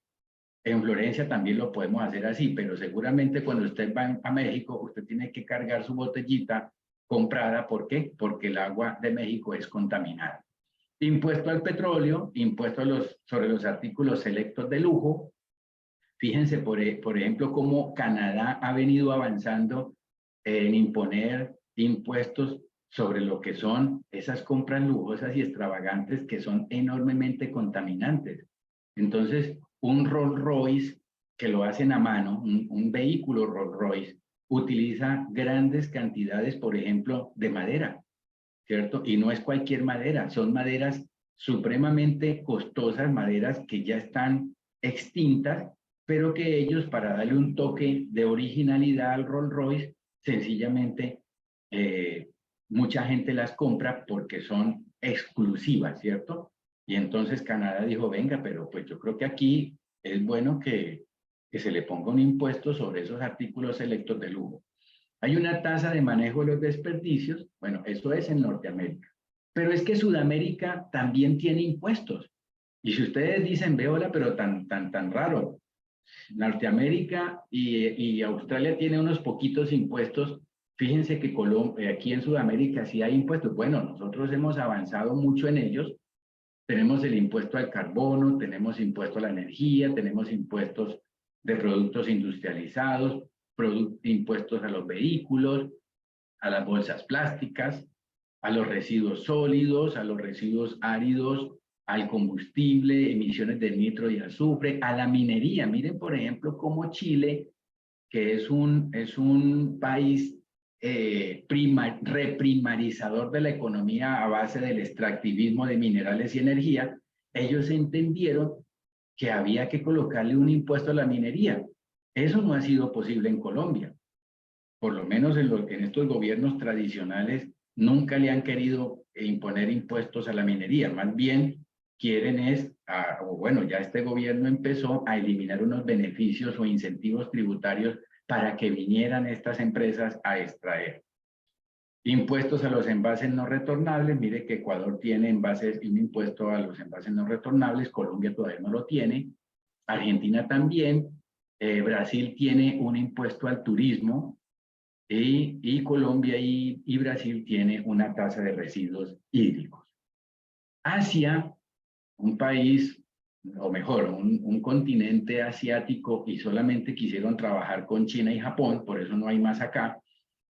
En Florencia también lo podemos hacer así, pero seguramente cuando usted va a México, usted tiene que cargar su botellita comprada. ¿Por qué? Porque el agua de México es contaminada. Impuesto al petróleo, impuesto sobre los artículos selectos de lujo. Fíjense, por ejemplo, cómo Canadá ha venido avanzando en imponer impuestos sobre lo que son esas compras lujosas y extravagantes que son enormemente contaminantes. Entonces, un Rolls Royce que lo hacen a mano, un vehículo Rolls Royce, utiliza grandes cantidades, por ejemplo, de madera, ¿cierto? Y no es cualquier madera, son maderas supremamente costosas, maderas que ya están extintas, pero que ellos, para darle un toque de originalidad al Rolls Royce, sencillamente mucha gente las compra porque son exclusivas, ¿cierto? Y entonces Canadá dijo, venga, pero pues yo creo que aquí es bueno que se le ponga un impuesto sobre esos artículos selectos de lujo. Hay una tasa de manejo de los desperdicios, bueno, eso es en Norteamérica, pero es que Sudamérica también tiene impuestos. Y si ustedes dicen, hola, pero tan raro, Norteamérica y Australia tiene unos poquitos impuestos. Fíjense que aquí en Sudamérica sí hay impuestos. Bueno, nosotros hemos avanzado mucho en ellos. Tenemos el impuesto al carbono, tenemos impuesto a la energía, tenemos impuestos de productos industrializados, impuestos a los vehículos, a las bolsas plásticas, a los residuos sólidos, a los residuos áridos, al combustible, emisiones de nitro y azufre, a la minería. Miren, por ejemplo, cómo Chile, que es un país reprimarizador de la economía a base del extractivismo de minerales y energía, ellos entendieron que había que colocarle un impuesto a la minería. Eso no ha sido posible en Colombia. Por lo menos en estos gobiernos tradicionales nunca le han querido imponer impuestos a la minería. Más bien quieren bueno, ya este gobierno empezó a eliminar unos beneficios o incentivos tributarios para que vinieran estas empresas a extraer. Impuestos a los envases no retornables. Mire que Ecuador tiene un impuesto a los envases no retornables, Colombia todavía no lo tiene, Argentina también, Brasil tiene un impuesto al turismo y Colombia y Brasil tiene una tasa de residuos hídricos. Asia, un país, o mejor, un continente asiático y solamente quisieron trabajar con China y Japón, por eso no hay más acá,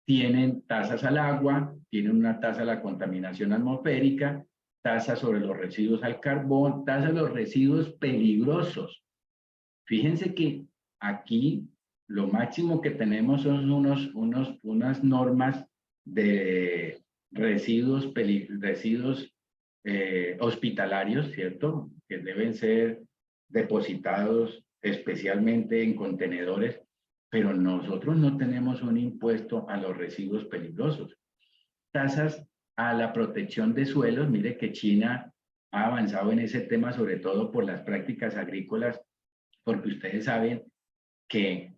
tienen tasas al agua, tienen una tasa a la contaminación atmosférica, tasa sobre los residuos al carbón, tasa de los residuos peligrosos. Fíjense que aquí lo máximo que tenemos son unas normas de residuos hospitalarios, ¿cierto? Que deben ser depositados especialmente en contenedores, pero nosotros no tenemos un impuesto a los residuos peligrosos. Tasas a la protección de suelos. Mire que China ha avanzado en ese tema, sobre todo por las prácticas agrícolas, porque ustedes saben que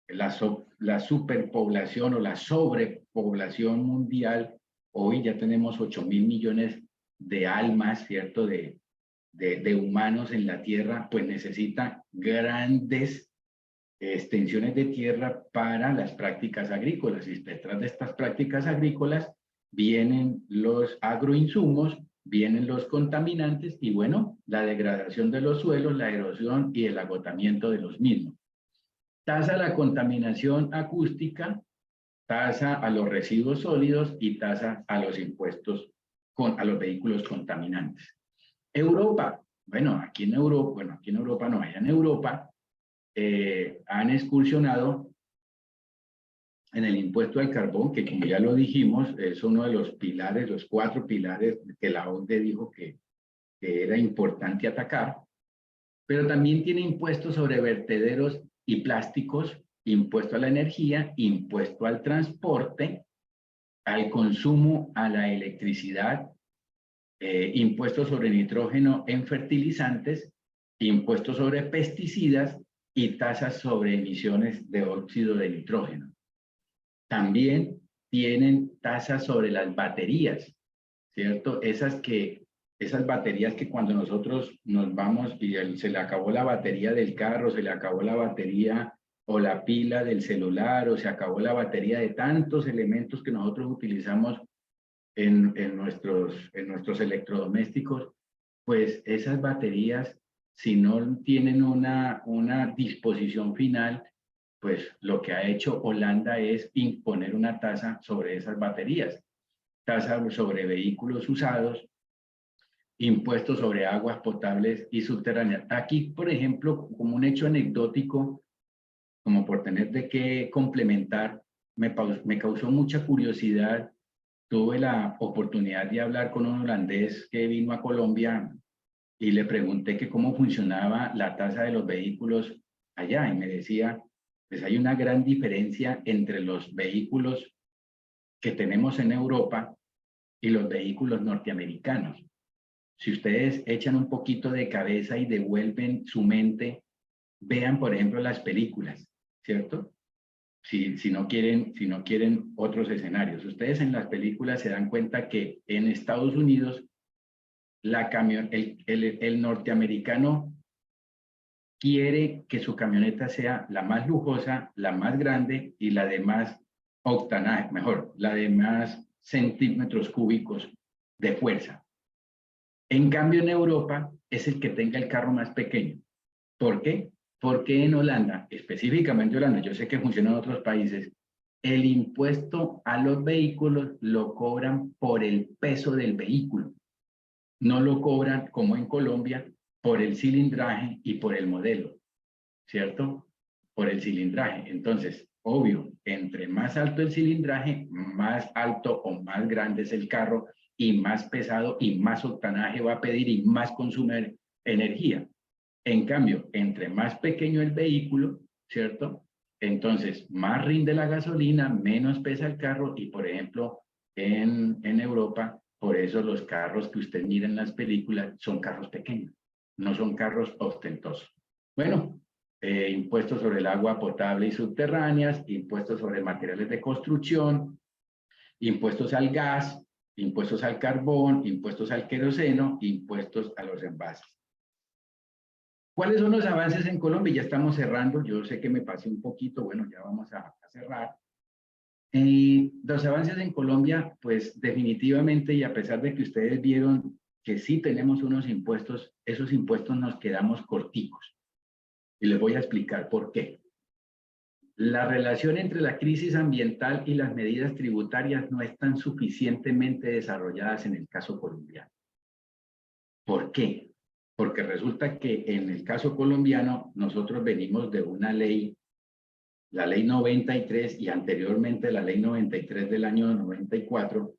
la superpoblación o la sobrepoblación mundial, hoy ya tenemos 8.000 millones de almas, ¿cierto?, de humanos en la Tierra, pues necesita grandes extensiones de tierra para las prácticas agrícolas. Y detrás de estas prácticas agrícolas vienen los agroinsumos, vienen los contaminantes y, bueno, la degradación de los suelos, la erosión y el agotamiento de los mismos. Tasa a la contaminación acústica, tasa a los residuos sólidos y tasa a los impuestos a los vehículos contaminantes. Europa, aquí en Europa no, allá en Europa han excursionado en el impuesto al carbón, que como ya lo dijimos, es uno de los pilares, los 4 pilares que la OCDE dijo que era importante atacar, pero también tiene impuestos sobre vertederos y plásticos, impuesto a la energía, impuesto al transporte, al consumo, a la electricidad, impuestos sobre nitrógeno en fertilizantes, impuestos sobre pesticidas y tasas sobre emisiones de óxido de nitrógeno. También tienen tasas sobre las baterías, ¿cierto? Esas baterías que cuando nosotros nos vamos y se le acabó la batería del carro, se le acabó la batería o la pila del celular, o se acabó la batería de tantos elementos que nosotros utilizamos en nuestros electrodomésticos, pues esas baterías, si no tienen una disposición final, pues lo que ha hecho Holanda es imponer una tasa sobre esas baterías, tasa sobre vehículos usados, impuestos sobre aguas potables y subterráneas. Aquí, por ejemplo, como un hecho anecdótico, como por tener de qué complementar, me causó mucha curiosidad. Tuve la oportunidad de hablar con un holandés que vino a Colombia y le pregunté que cómo funcionaba la tasa de los vehículos allá, y me decía, pues hay una gran diferencia entre los vehículos que tenemos en Europa y los vehículos norteamericanos. Si ustedes echan un poquito de cabeza y devuelven su mente, vean, por ejemplo, las películas, ¿cierto? Si no quieren otros escenarios. Ustedes en las películas se dan cuenta que en Estados Unidos el norteamericano quiere que su camioneta sea la más lujosa, la más grande y la de más octanaje, mejor, la de más centímetros cúbicos de fuerza. En cambio, en Europa es el que tenga el carro más pequeño. ¿Por qué? Porque en Holanda, específicamente Holanda, yo sé que funciona en otros países, el impuesto a los vehículos lo cobran por el peso del vehículo. No lo cobran, como en Colombia, por el cilindraje y por el modelo, ¿cierto? Por el cilindraje. Entonces, obvio, entre más alto el cilindraje, más alto o más grande es el carro y más pesado y más octanaje va a pedir y más consume energía. En cambio, entre más pequeño el vehículo, ¿cierto? Entonces, más rinde la gasolina, menos pesa el carro y, por ejemplo, en Europa, por eso los carros que usted mira en las películas son carros pequeños, no son carros ostentosos. Bueno, impuestos sobre el agua potable y subterráneas, impuestos sobre materiales de construcción, impuestos al gas, impuestos al carbón, impuestos al queroseno, impuestos a los envases. ¿Cuáles son los avances en Colombia? Ya estamos cerrando, yo sé que me pasé un poquito, bueno, ya vamos a cerrar. Los avances en Colombia, pues definitivamente, y a pesar de que ustedes vieron que sí tenemos unos impuestos, esos impuestos nos quedamos corticos. Y les voy a explicar por qué. La relación entre la crisis ambiental y las medidas tributarias no están suficientemente desarrolladas en el caso colombiano. ¿Por qué? Porque resulta que en el caso colombiano nosotros venimos de una ley, la ley 93 y anteriormente la ley 93 del año 94,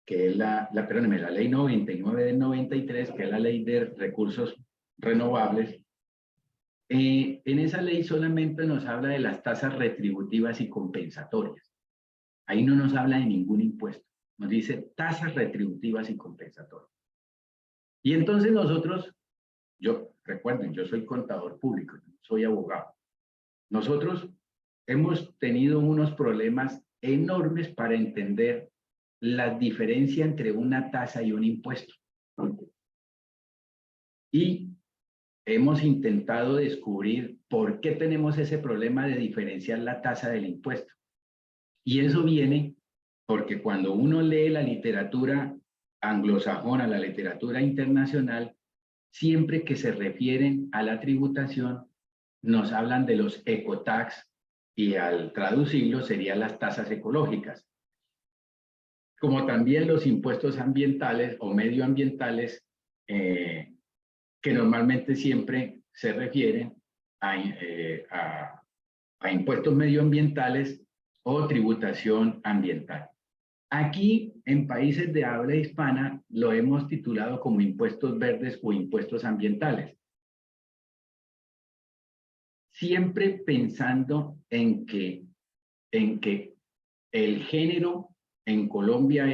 que es la ley 99 del 93, que es la ley de recursos renovables. En esa ley solamente nos habla de las tasas retributivas y compensatorias. Ahí no nos habla de ningún impuesto. Nos dice tasas retributivas y compensatorias. Y entonces nosotros, recuerden, yo soy contador público, soy abogado. Nosotros hemos tenido unos problemas enormes para entender la diferencia entre una tasa y un impuesto. Y hemos intentado descubrir por qué tenemos ese problema de diferenciar la tasa del impuesto. Y eso viene porque cuando uno lee la literatura anglosajona, la literatura internacional, siempre que se refieren a la tributación, nos hablan de los ecotax y al traducirlo serían las tasas ecológicas. Como también los impuestos ambientales o medioambientales, que normalmente siempre se refieren a impuestos medioambientales o tributación ambiental. Aquí, en países de habla hispana, lo hemos titulado como impuestos verdes o impuestos ambientales. Siempre pensando en que el género en Colombia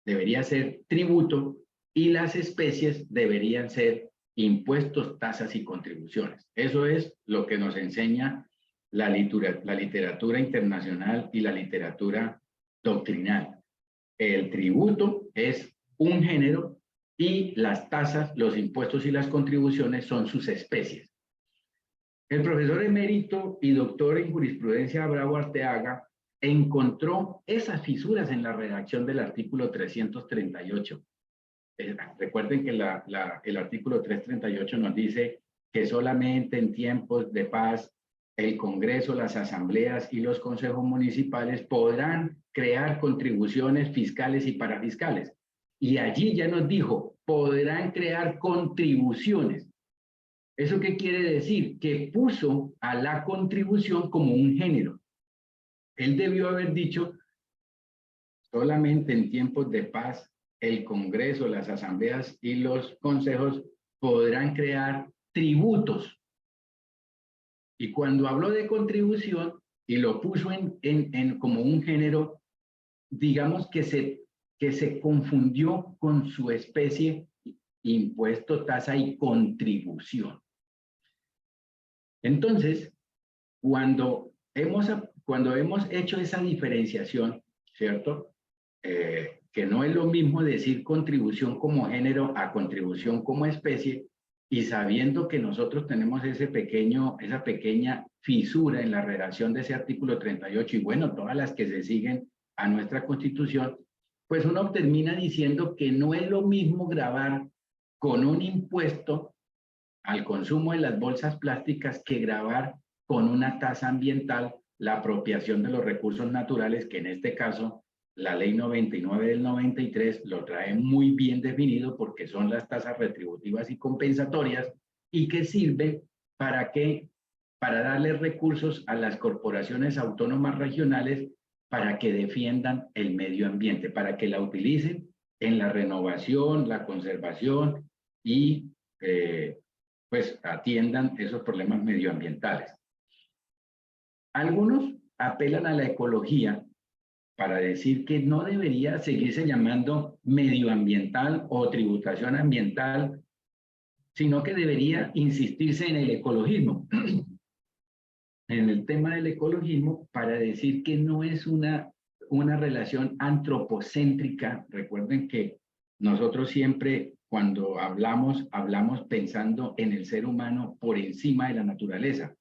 debería ser tributo y las especies deberían ser impuestos, tasas y contribuciones. Eso es lo que nos enseña la literatura internacional y la literatura doctrinal. El tributo es un género y las tasas, los impuestos y las contribuciones son sus especies. El profesor emérito y doctor en jurisprudencia Bravo Arteaga encontró esas fisuras en la redacción del artículo 338. Recuerden que el artículo 338 nos dice que solamente en tiempos de paz el Congreso, las asambleas y los consejos municipales podrán crear contribuciones fiscales y parafiscales. Y allí ya nos dijo, podrán crear contribuciones. ¿Eso qué quiere decir? Que puso a la contribución como un género. Él debió haber dicho, solamente en tiempos de paz el Congreso, las asambleas y los consejos podrán crear tributos. Y cuando habló de contribución y lo puso como un género, digamos que se confundió con su especie, impuesto, tasa y contribución. Entonces, cuando hemos hecho esa diferenciación, ¿cierto? Que no es lo mismo decir contribución como género a contribución como especie, y sabiendo que nosotros tenemos esa pequeña fisura en la redacción de ese artículo 38, y bueno, todas las que se siguen a nuestra Constitución, pues uno termina diciendo que no es lo mismo gravar con un impuesto al consumo de las bolsas plásticas que gravar con una tasa ambiental la apropiación de los recursos naturales, que en este caso la ley 99 del 93 lo trae muy bien definido porque son las tasas retributivas y compensatorias y que sirve para para darle recursos a las corporaciones autónomas regionales para que defiendan el medio ambiente, para que la utilicen en la renovación, la conservación y pues atiendan esos problemas medioambientales. Algunos apelan a la ecología para decir que no debería seguirse llamando medioambiental o tributación ambiental, sino que debería insistirse en el ecologismo. En el tema del ecologismo, para decir que no es una relación antropocéntrica. Recuerden que nosotros siempre, cuando hablamos pensando en el ser humano por encima de la naturaleza.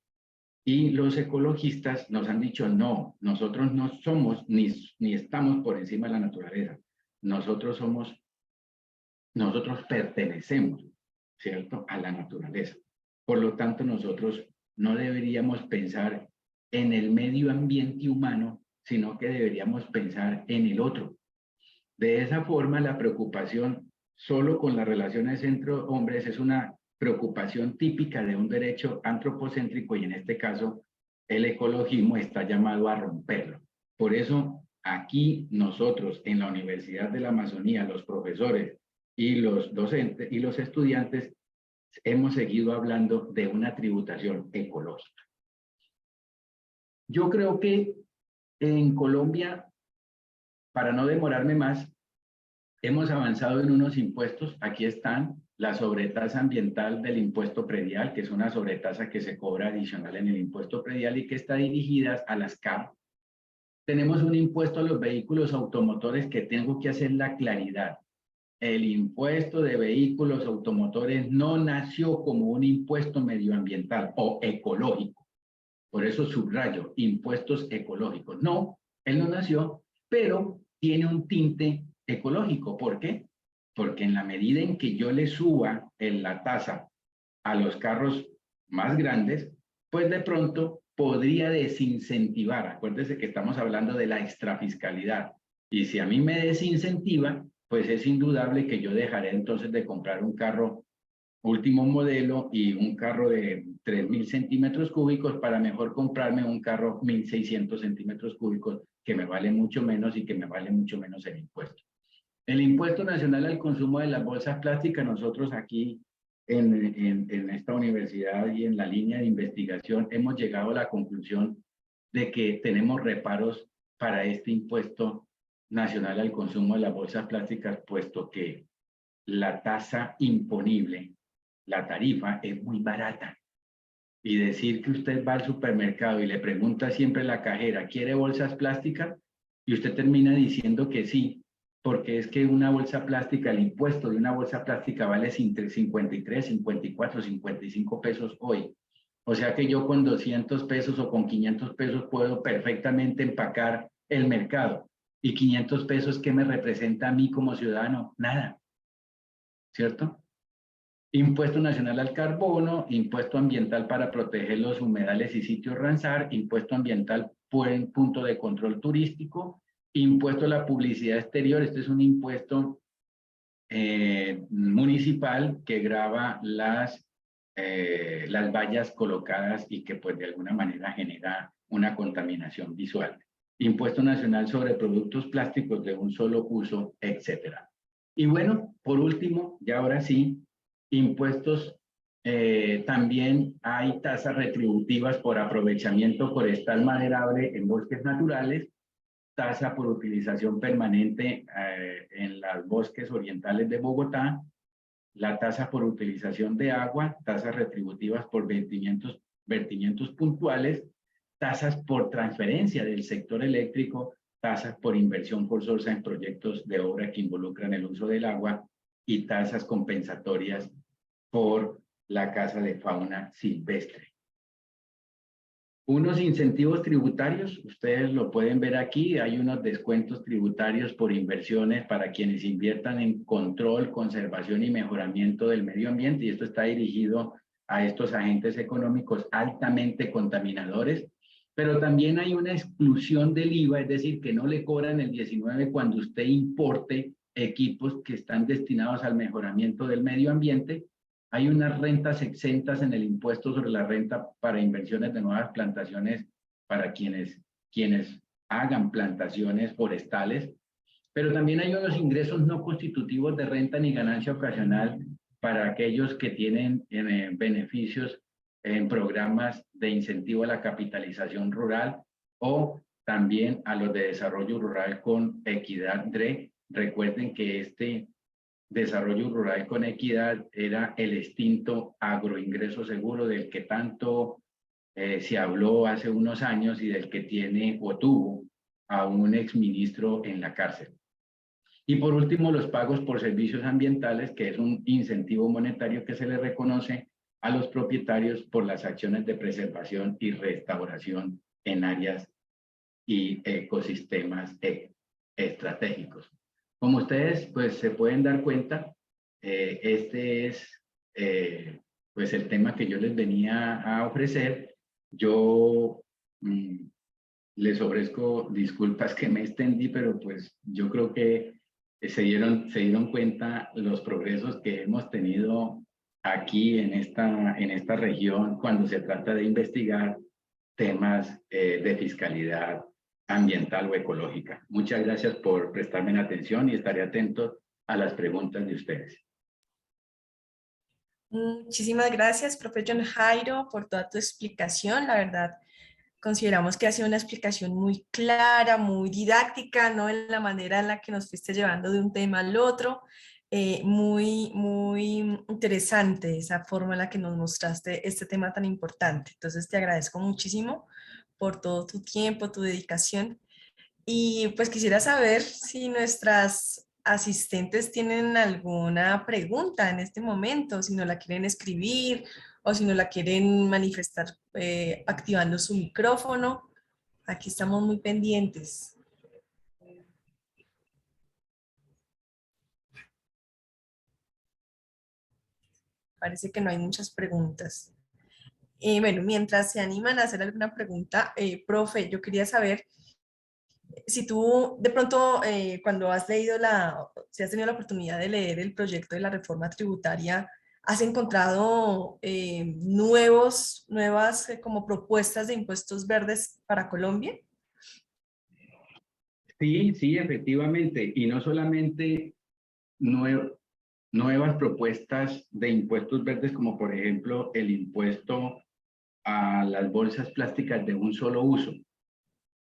Y los ecologistas nos han dicho, no, nosotros no somos ni estamos por encima de la naturaleza. Nosotros pertenecemos, ¿cierto?, a la naturaleza. Por lo tanto, nosotros no deberíamos pensar en el medio ambiente humano, sino que deberíamos pensar en el otro. De esa forma, la preocupación solo con las relaciones entre hombres es una preocupación típica de un derecho antropocéntrico, y en este caso el ecologismo está llamado a romperlo. Por eso aquí nosotros en la Universidad de la Amazonía, los profesores y los docentes y los estudiantes hemos seguido hablando de una tributación ecológica. Yo creo que en Colombia, para no demorarme más, hemos avanzado en unos impuestos. Aquí están: la sobretasa ambiental del impuesto predial, que es una sobretasa que se cobra adicional en el impuesto predial y que está dirigida a las CAF. Tenemos un impuesto a los vehículos automotores que tengo que hacer la claridad. El impuesto de vehículos automotores no nació como un impuesto medioambiental o ecológico. Por eso subrayo, impuestos ecológicos. No, él no nació, pero tiene un tinte ecológico. ¿Por qué? Porque en la medida en que yo le suba la tasa a los carros más grandes, pues de pronto podría desincentivar. Acuérdese que estamos hablando de la extrafiscalidad. Y si a mí me desincentiva, pues es indudable que yo dejaré entonces de comprar un carro último modelo y un carro de 3.000 centímetros cúbicos para mejor comprarme un carro 1.600 centímetros cúbicos que me vale mucho menos y que me vale mucho menos el impuesto. El impuesto nacional al consumo de las bolsas plásticas, nosotros aquí en esta universidad y en la línea de investigación hemos llegado a la conclusión de que tenemos reparos para este impuesto nacional al consumo de las bolsas plásticas, puesto que la tasa imponible, la tarifa, es muy barata. Y decir que usted va al supermercado y le pregunta siempre a la cajera, ¿quiere bolsas plásticas? Y usted termina diciendo que sí, porque es que una bolsa plástica, el impuesto de una bolsa plástica vale entre 53, 54, 55 pesos hoy. O sea que yo con 200 pesos o con 500 pesos puedo perfectamente empacar el mercado. Y 500 pesos, ¿qué me representa a mí como ciudadano? Nada, ¿cierto? Impuesto nacional al carbono, impuesto ambiental para proteger los humedales y sitios Ramsar, impuesto ambiental por el punto de control turístico, impuesto a la publicidad exterior. Este es un impuesto municipal que grava las vallas colocadas y que pues de alguna manera genera una contaminación visual. Impuesto nacional sobre productos plásticos de un solo uso, etcétera. Y bueno, por último, ya ahora sí, impuestos, también hay tasas retributivas por aprovechamiento forestal maderable en bosques naturales, tasa por utilización permanente en los bosques orientales de Bogotá, la tasa por utilización de agua, tasas retributivas por vertimientos puntuales, tasas por transferencia del sector eléctrico, tasas por inversión forzosa en proyectos de obra que involucran el uso del agua y tasas compensatorias por la caza de fauna silvestre. Unos incentivos tributarios, ustedes lo pueden ver aquí, hay unos descuentos tributarios por inversiones para quienes inviertan en control, conservación y mejoramiento del medio ambiente, y esto está dirigido a estos agentes económicos altamente contaminadores, pero también hay una exclusión del IVA, es decir, que no le cobran el 19 cuando usted importe equipos que están destinados al mejoramiento del medio ambiente, hay unas rentas exentas en el impuesto sobre la renta para inversiones de nuevas plantaciones para quienes hagan plantaciones forestales, pero también hay unos ingresos no constitutivos de renta ni ganancia ocasional para aquellos que tienen beneficios en programas de incentivo a la capitalización rural o también a los de desarrollo rural con equidad DRE. Recuerden que este desarrollo rural con equidad era el extinto agroingreso seguro del que tanto se habló hace unos años y del que tiene o tuvo a un exministro en la cárcel. Y por último, los pagos por servicios ambientales, que es un incentivo monetario que se le reconoce a los propietarios por las acciones de preservación y restauración en áreas y ecosistemas estratégicos. Como ustedes pues se pueden dar cuenta, este es pues el tema que yo les venía a ofrecer. Yo les ofrezco disculpas que me extendí, pero pues yo creo que se dieron cuenta los progresos que hemos tenido aquí en esta región cuando se trata de investigar temas de fiscalidad ambiental o ecológica. Muchas gracias por prestarme la atención y estaré atento a las preguntas de ustedes. Muchísimas gracias, profe John Jairo, por toda tu explicación. La verdad, consideramos que ha sido una explicación muy clara, muy didáctica, ¿no? En la manera en la que nos fuiste llevando de un tema al otro. Muy interesante esa forma en la que nos mostraste este tema tan importante. Entonces, te agradezco muchísimo por todo tu tiempo, tu dedicación. Y pues quisiera saber si nuestras asistentes tienen alguna pregunta en este momento, si no la quieren escribir o si no la quieren manifestar activando su micrófono. Aquí estamos muy pendientes. Parece que no hay muchas preguntas. Bueno, mientras se animan a hacer alguna pregunta, profe, yo quería saber si tú de pronto cuando has leído si has tenido la oportunidad de leer el proyecto de la reforma tributaria, ¿has encontrado nuevas como propuestas de impuestos verdes para Colombia? Sí, sí, efectivamente. Y no solamente nuevas propuestas de impuestos verdes, como por ejemplo el impuesto a las bolsas plásticas de un solo uso.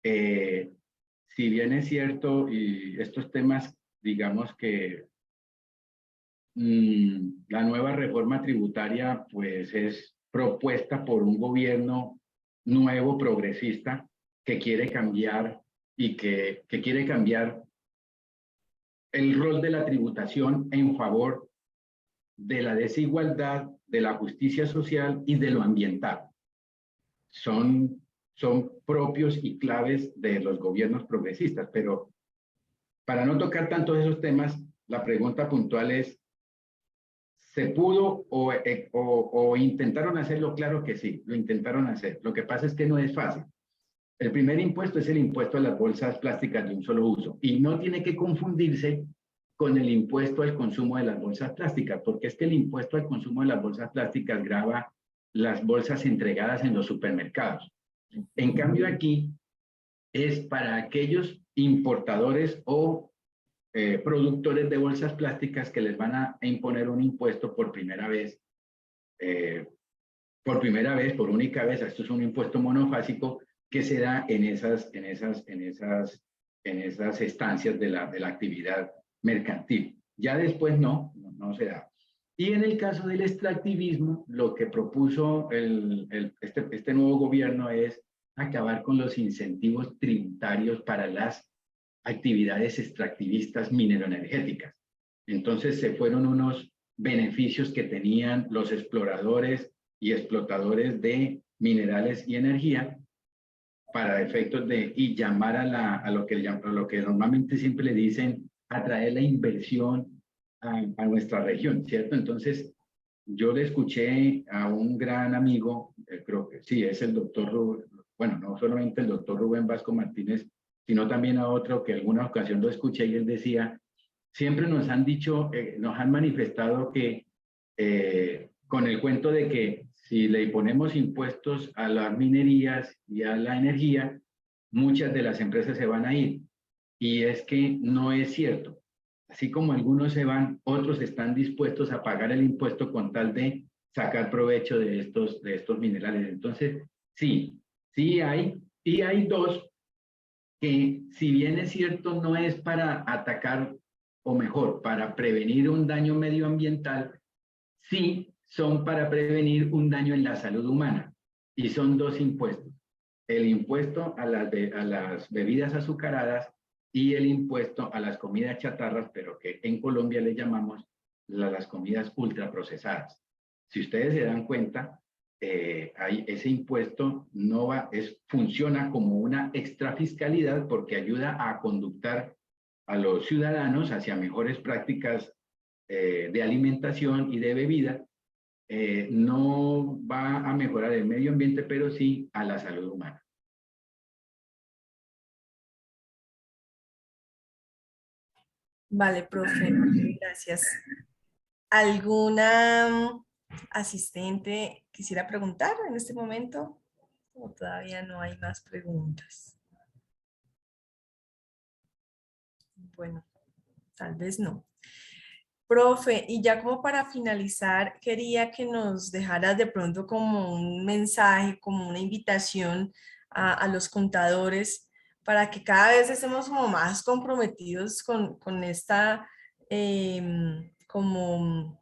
Si bien es cierto, y estos temas, digamos que la nueva reforma tributaria pues es propuesta por un gobierno nuevo, progresista, que quiere cambiar y que quiere cambiar el rol de la tributación en favor de la desigualdad, de la justicia social y de lo ambiental. Son propios y claves de los gobiernos progresistas, pero para no tocar tantos esos temas, la pregunta puntual es, ¿se pudo o intentaron hacerlo? Claro que sí, lo intentaron hacer. Lo que pasa es que no es fácil. El primer impuesto es el impuesto a las bolsas plásticas de un solo uso y no tiene que confundirse con el impuesto al consumo de las bolsas plásticas, porque es que el impuesto al consumo de las bolsas plásticas grava las bolsas entregadas en los supermercados. En cambio aquí es para aquellos importadores o productores de bolsas plásticas que les van a imponer un impuesto por primera vez, por única vez. Esto es un impuesto monofásico que se da en esas estancias de la actividad mercantil. Ya después no se da. Y en el caso del extractivismo, lo que propuso este nuevo gobierno es acabar con los incentivos tributarios para las actividades extractivistas mineroenergéticas. Entonces se fueron unos beneficios que tenían los exploradores y explotadores de minerales y energía para efectos y llamar a lo que normalmente siempre le dicen, atraer la inversión a nuestra región, ¿cierto? Entonces, yo le escuché a un gran amigo, creo que sí, es el doctor Rubén, bueno, no solamente el doctor Rubén Vasco Martínez, sino también a otro que alguna ocasión lo escuché y él decía, siempre nos han dicho, nos han manifestado que con el cuento de que si le ponemos impuestos a las minerías y a la energía, muchas de las empresas se van a ir. Y es que no es cierto. Así como algunos se van, otros están dispuestos a pagar el impuesto con tal de sacar provecho de estos minerales. Entonces, sí hay. Y hay dos que, si bien es cierto, no es para atacar, o mejor, para prevenir un daño medioambiental, sí son para prevenir un daño en la salud humana. Y son dos impuestos. El impuesto a las bebidas azucaradas y el impuesto a las comidas chatarras, pero que en Colombia le llamamos las comidas ultraprocesadas. Si ustedes se dan cuenta, ese impuesto funciona como una extrafiscalidad porque ayuda a conductar a los ciudadanos hacia mejores prácticas de alimentación y de bebida. No va a mejorar el medio ambiente, pero sí a la salud humana. Vale, profe, gracias. ¿Alguna asistente quisiera preguntar en este momento? ¿O todavía no hay más preguntas? Bueno, tal vez no. Profe, y ya como para finalizar, quería que nos dejaras de pronto como un mensaje, como una invitación a los contadores para que cada vez estemos como más comprometidos con esta como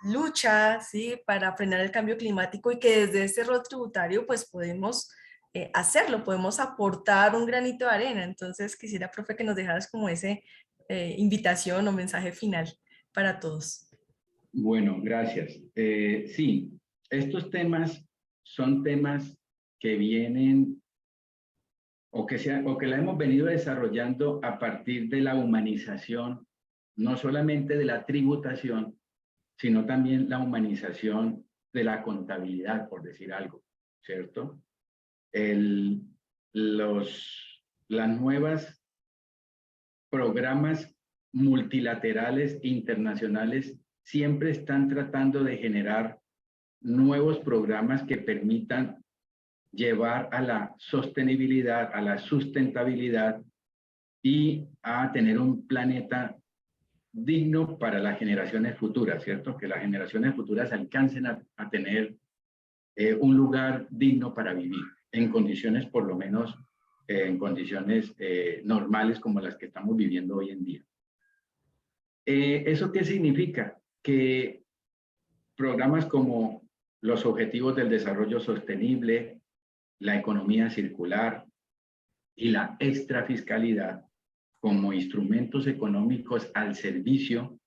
lucha, ¿sí? Para frenar el cambio climático y que desde este rol tributario pues podemos hacerlo, podemos aportar un granito de arena. Entonces quisiera, profe, que nos dejaras como ese invitación o mensaje final para todos. Bueno, gracias. Sí, estos temas son temas que vienen o que la hemos venido desarrollando a partir de la humanización, no solamente de la tributación, sino también la humanización de la contabilidad, por decir algo, ¿cierto? Las nuevas programas multilaterales internacionales siempre están tratando de generar nuevos programas que permitan llevar a la sostenibilidad, a la sustentabilidad y a tener un planeta digno para las generaciones futuras, ¿cierto? Que las generaciones futuras alcancen a tener un lugar digno para vivir, en condiciones, por lo menos, en condiciones normales como las que estamos viviendo hoy en día. ¿Eso qué significa? Que programas como los Objetivos del Desarrollo Sostenible, la economía circular y la extrafiscalidad como instrumentos económicos al servicio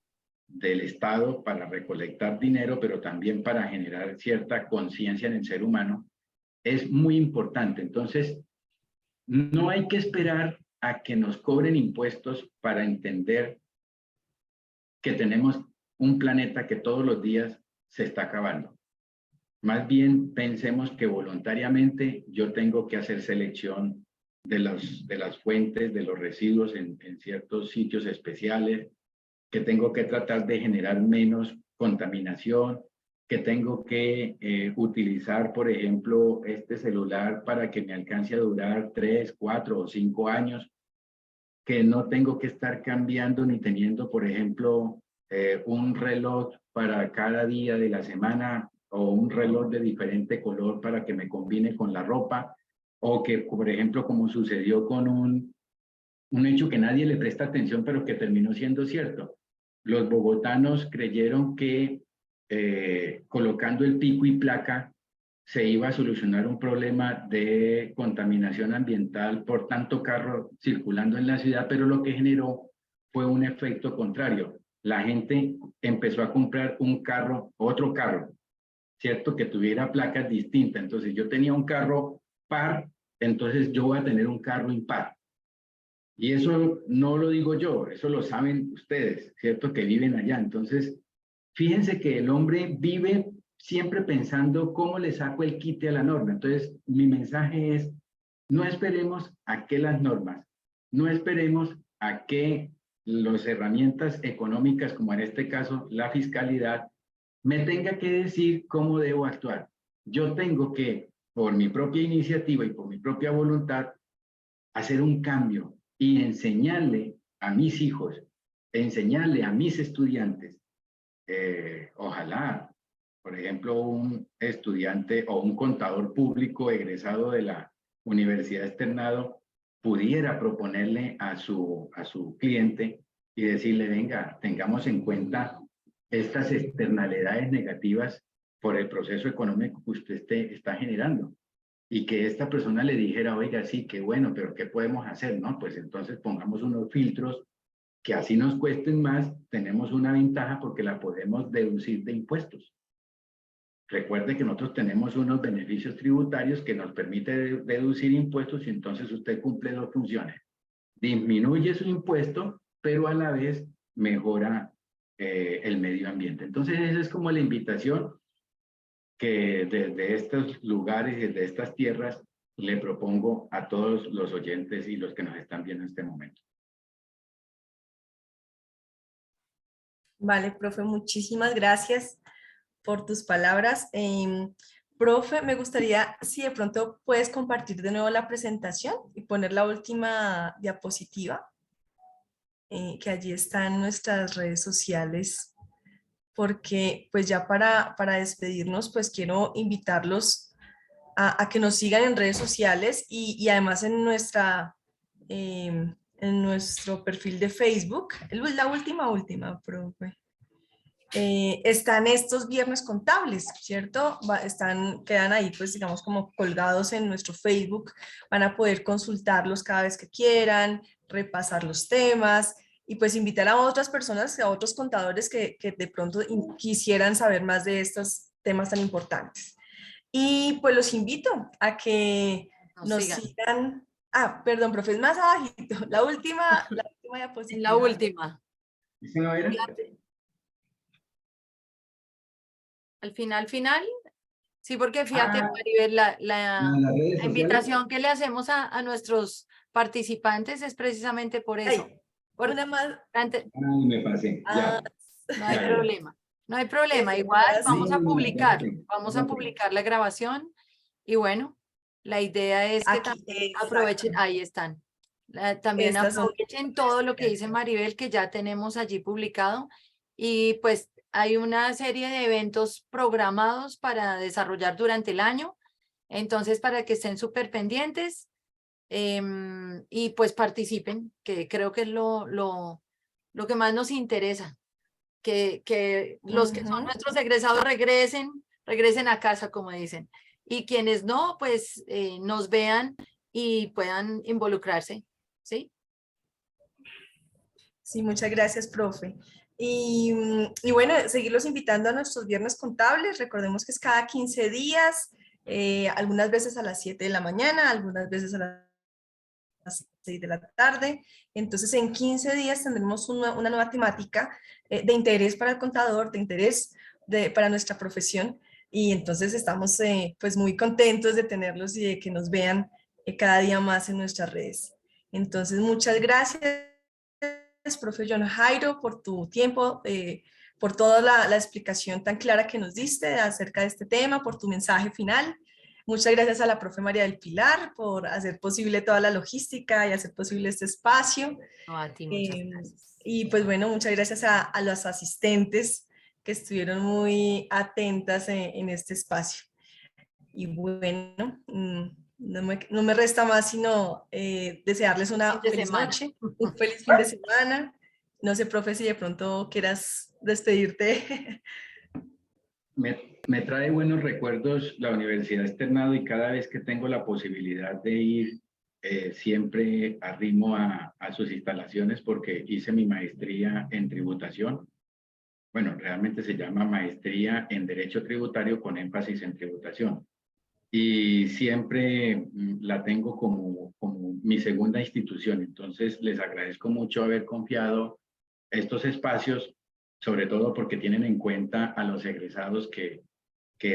del Estado para recolectar dinero, pero también para generar cierta conciencia en el ser humano, es muy importante. Entonces, no hay que esperar a que nos cobren impuestos para entender que tenemos un planeta que todos los días se está acabando. Más bien pensemos que voluntariamente yo tengo que hacer selección de las fuentes, de los residuos en ciertos sitios especiales, que tengo que tratar de generar menos contaminación, que tengo que utilizar, por ejemplo, este celular para que me alcance a durar 3, 4 o 5 años, que no tengo que estar cambiando ni teniendo, por ejemplo, un reloj para cada día de la semana o un reloj de diferente color para que me combine con la ropa, o que, por ejemplo, como sucedió con un hecho que nadie le presta atención, pero que terminó siendo cierto. Los bogotanos creyeron que colocando el pico y placa se iba a solucionar un problema de contaminación ambiental por tanto carro circulando en la ciudad, pero lo que generó fue un efecto contrario. La gente empezó a comprar otro carro, ¿cierto? Que tuviera placas distintas. Entonces yo tenía un carro par, entonces yo voy a tener un carro impar. Y eso no lo digo yo, eso lo saben ustedes, ¿cierto? Que viven allá. Entonces, fíjense que el hombre vive siempre pensando cómo le saco el quite a la norma. Entonces, mi mensaje es, no esperemos a que las normas, no esperemos a que las herramientas económicas, como en este caso la fiscalidad, me tenga que decir cómo debo actuar. Yo tengo que, por mi propia iniciativa y por mi propia voluntad, hacer un cambio y enseñarle a mis hijos, enseñarle a mis estudiantes, ojalá, por ejemplo, un estudiante o un contador público egresado de la universidad externado pudiera proponerle a su cliente y decirle, venga, tengamos en cuenta estas externalidades negativas por el proceso económico que usted está generando. Y que esta persona le dijera, oiga, sí, qué bueno, pero ¿qué podemos hacer? No, pues entonces pongamos unos filtros que así nos cuesten más, tenemos una ventaja porque la podemos deducir de impuestos. Recuerde que nosotros tenemos unos beneficios tributarios que nos permite deducir impuestos y entonces usted cumple dos funciones. Disminuye su impuesto, pero a la vez mejora el medio ambiente. Entonces esa es como la invitación que desde estos lugares y desde estas tierras le propongo a todos los oyentes y los que nos están viendo en este momento. Vale, profe, muchísimas gracias por tus palabras. Profe, me gustaría si de pronto puedes compartir de nuevo la presentación y poner la última diapositiva, que allí está en nuestras redes sociales, porque pues ya para despedirnos, pues quiero invitarlos a que nos sigan en redes sociales y además en en nuestro perfil de Facebook, la última, profe. Están estos viernes contables, ¿cierto? Quedan ahí, pues digamos, como colgados en nuestro Facebook. Van a poder consultarlos cada vez que quieran, repasar los temas y pues invitar a otras personas, a otros contadores que de pronto quisieran saber más de estos temas tan importantes. Y pues los invito a que nos sigan. Ah, perdón, profe, es más abajito. La última diapositiva. En la última. ¿Sí no era? Al final. Sí, porque fíjate, Maribel, la invitación que le hacemos a nuestros participantes es precisamente por eso. Ay, una más. Me pasé. Ya. No hay problema. No hay problema. Igual vamos a publicar la grabación y bueno, la idea es que también aprovechen, ahí están. También aprovechen todo lo que dice Maribel, que ya tenemos allí publicado y pues hay una serie de eventos programados para desarrollar durante el año. Entonces, para que estén súper pendientes y pues participen, que creo que es lo que más nos interesa. Que los que son nuestros egresados regresen a casa, como dicen. Y quienes no, pues nos vean y puedan involucrarse, ¿sí? Sí, muchas gracias, profe. Y bueno, seguirlos invitando a nuestros viernes contables. Recordemos que es cada 15 días, algunas veces a las 7 de la mañana, algunas veces a las 6 de la tarde. Entonces, en 15 días tendremos una nueva temática de interés para el contador, de interés para nuestra profesión. Y entonces estamos pues muy contentos de tenerlos y de que nos vean cada día más en nuestras redes. Entonces, muchas gracias, profe John Jairo, por tu tiempo, por toda la explicación tan clara que nos diste acerca de este tema, por tu mensaje final. Muchas gracias a la profe María del Pilar por hacer posible toda la logística y hacer posible este espacio. No, a ti, muchas gracias. Y pues bueno, muchas gracias a los asistentes que estuvieron muy atentas en este espacio. Y bueno, no me resta más sino desearles una feliz noche, un feliz fin de semana. No sé, profe, si de pronto quieras despedirte. Me trae buenos recuerdos la Universidad Externado y cada vez que tengo la posibilidad de ir, siempre arrimo a sus instalaciones porque hice mi maestría en tributación. Bueno, realmente se llama maestría en Derecho Tributario con énfasis en tributación. Y siempre la tengo como mi segunda institución. Entonces, les agradezco mucho haber confiado estos espacios, sobre todo porque tienen en cuenta a los egresados que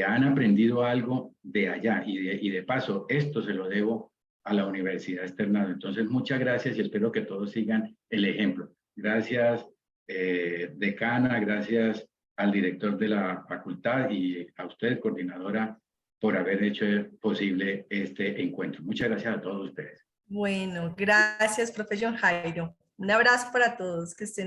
han aprendido algo de allá y de paso, esto se lo debo a la Universidad Externado. Entonces, muchas gracias y espero que todos sigan el ejemplo. Gracias, decana, gracias, al director de la facultad y a usted, coordinadora, por haber hecho posible este encuentro. Muchas gracias a todos ustedes. Bueno, gracias, profe John Jairo. Un abrazo para todos, que estén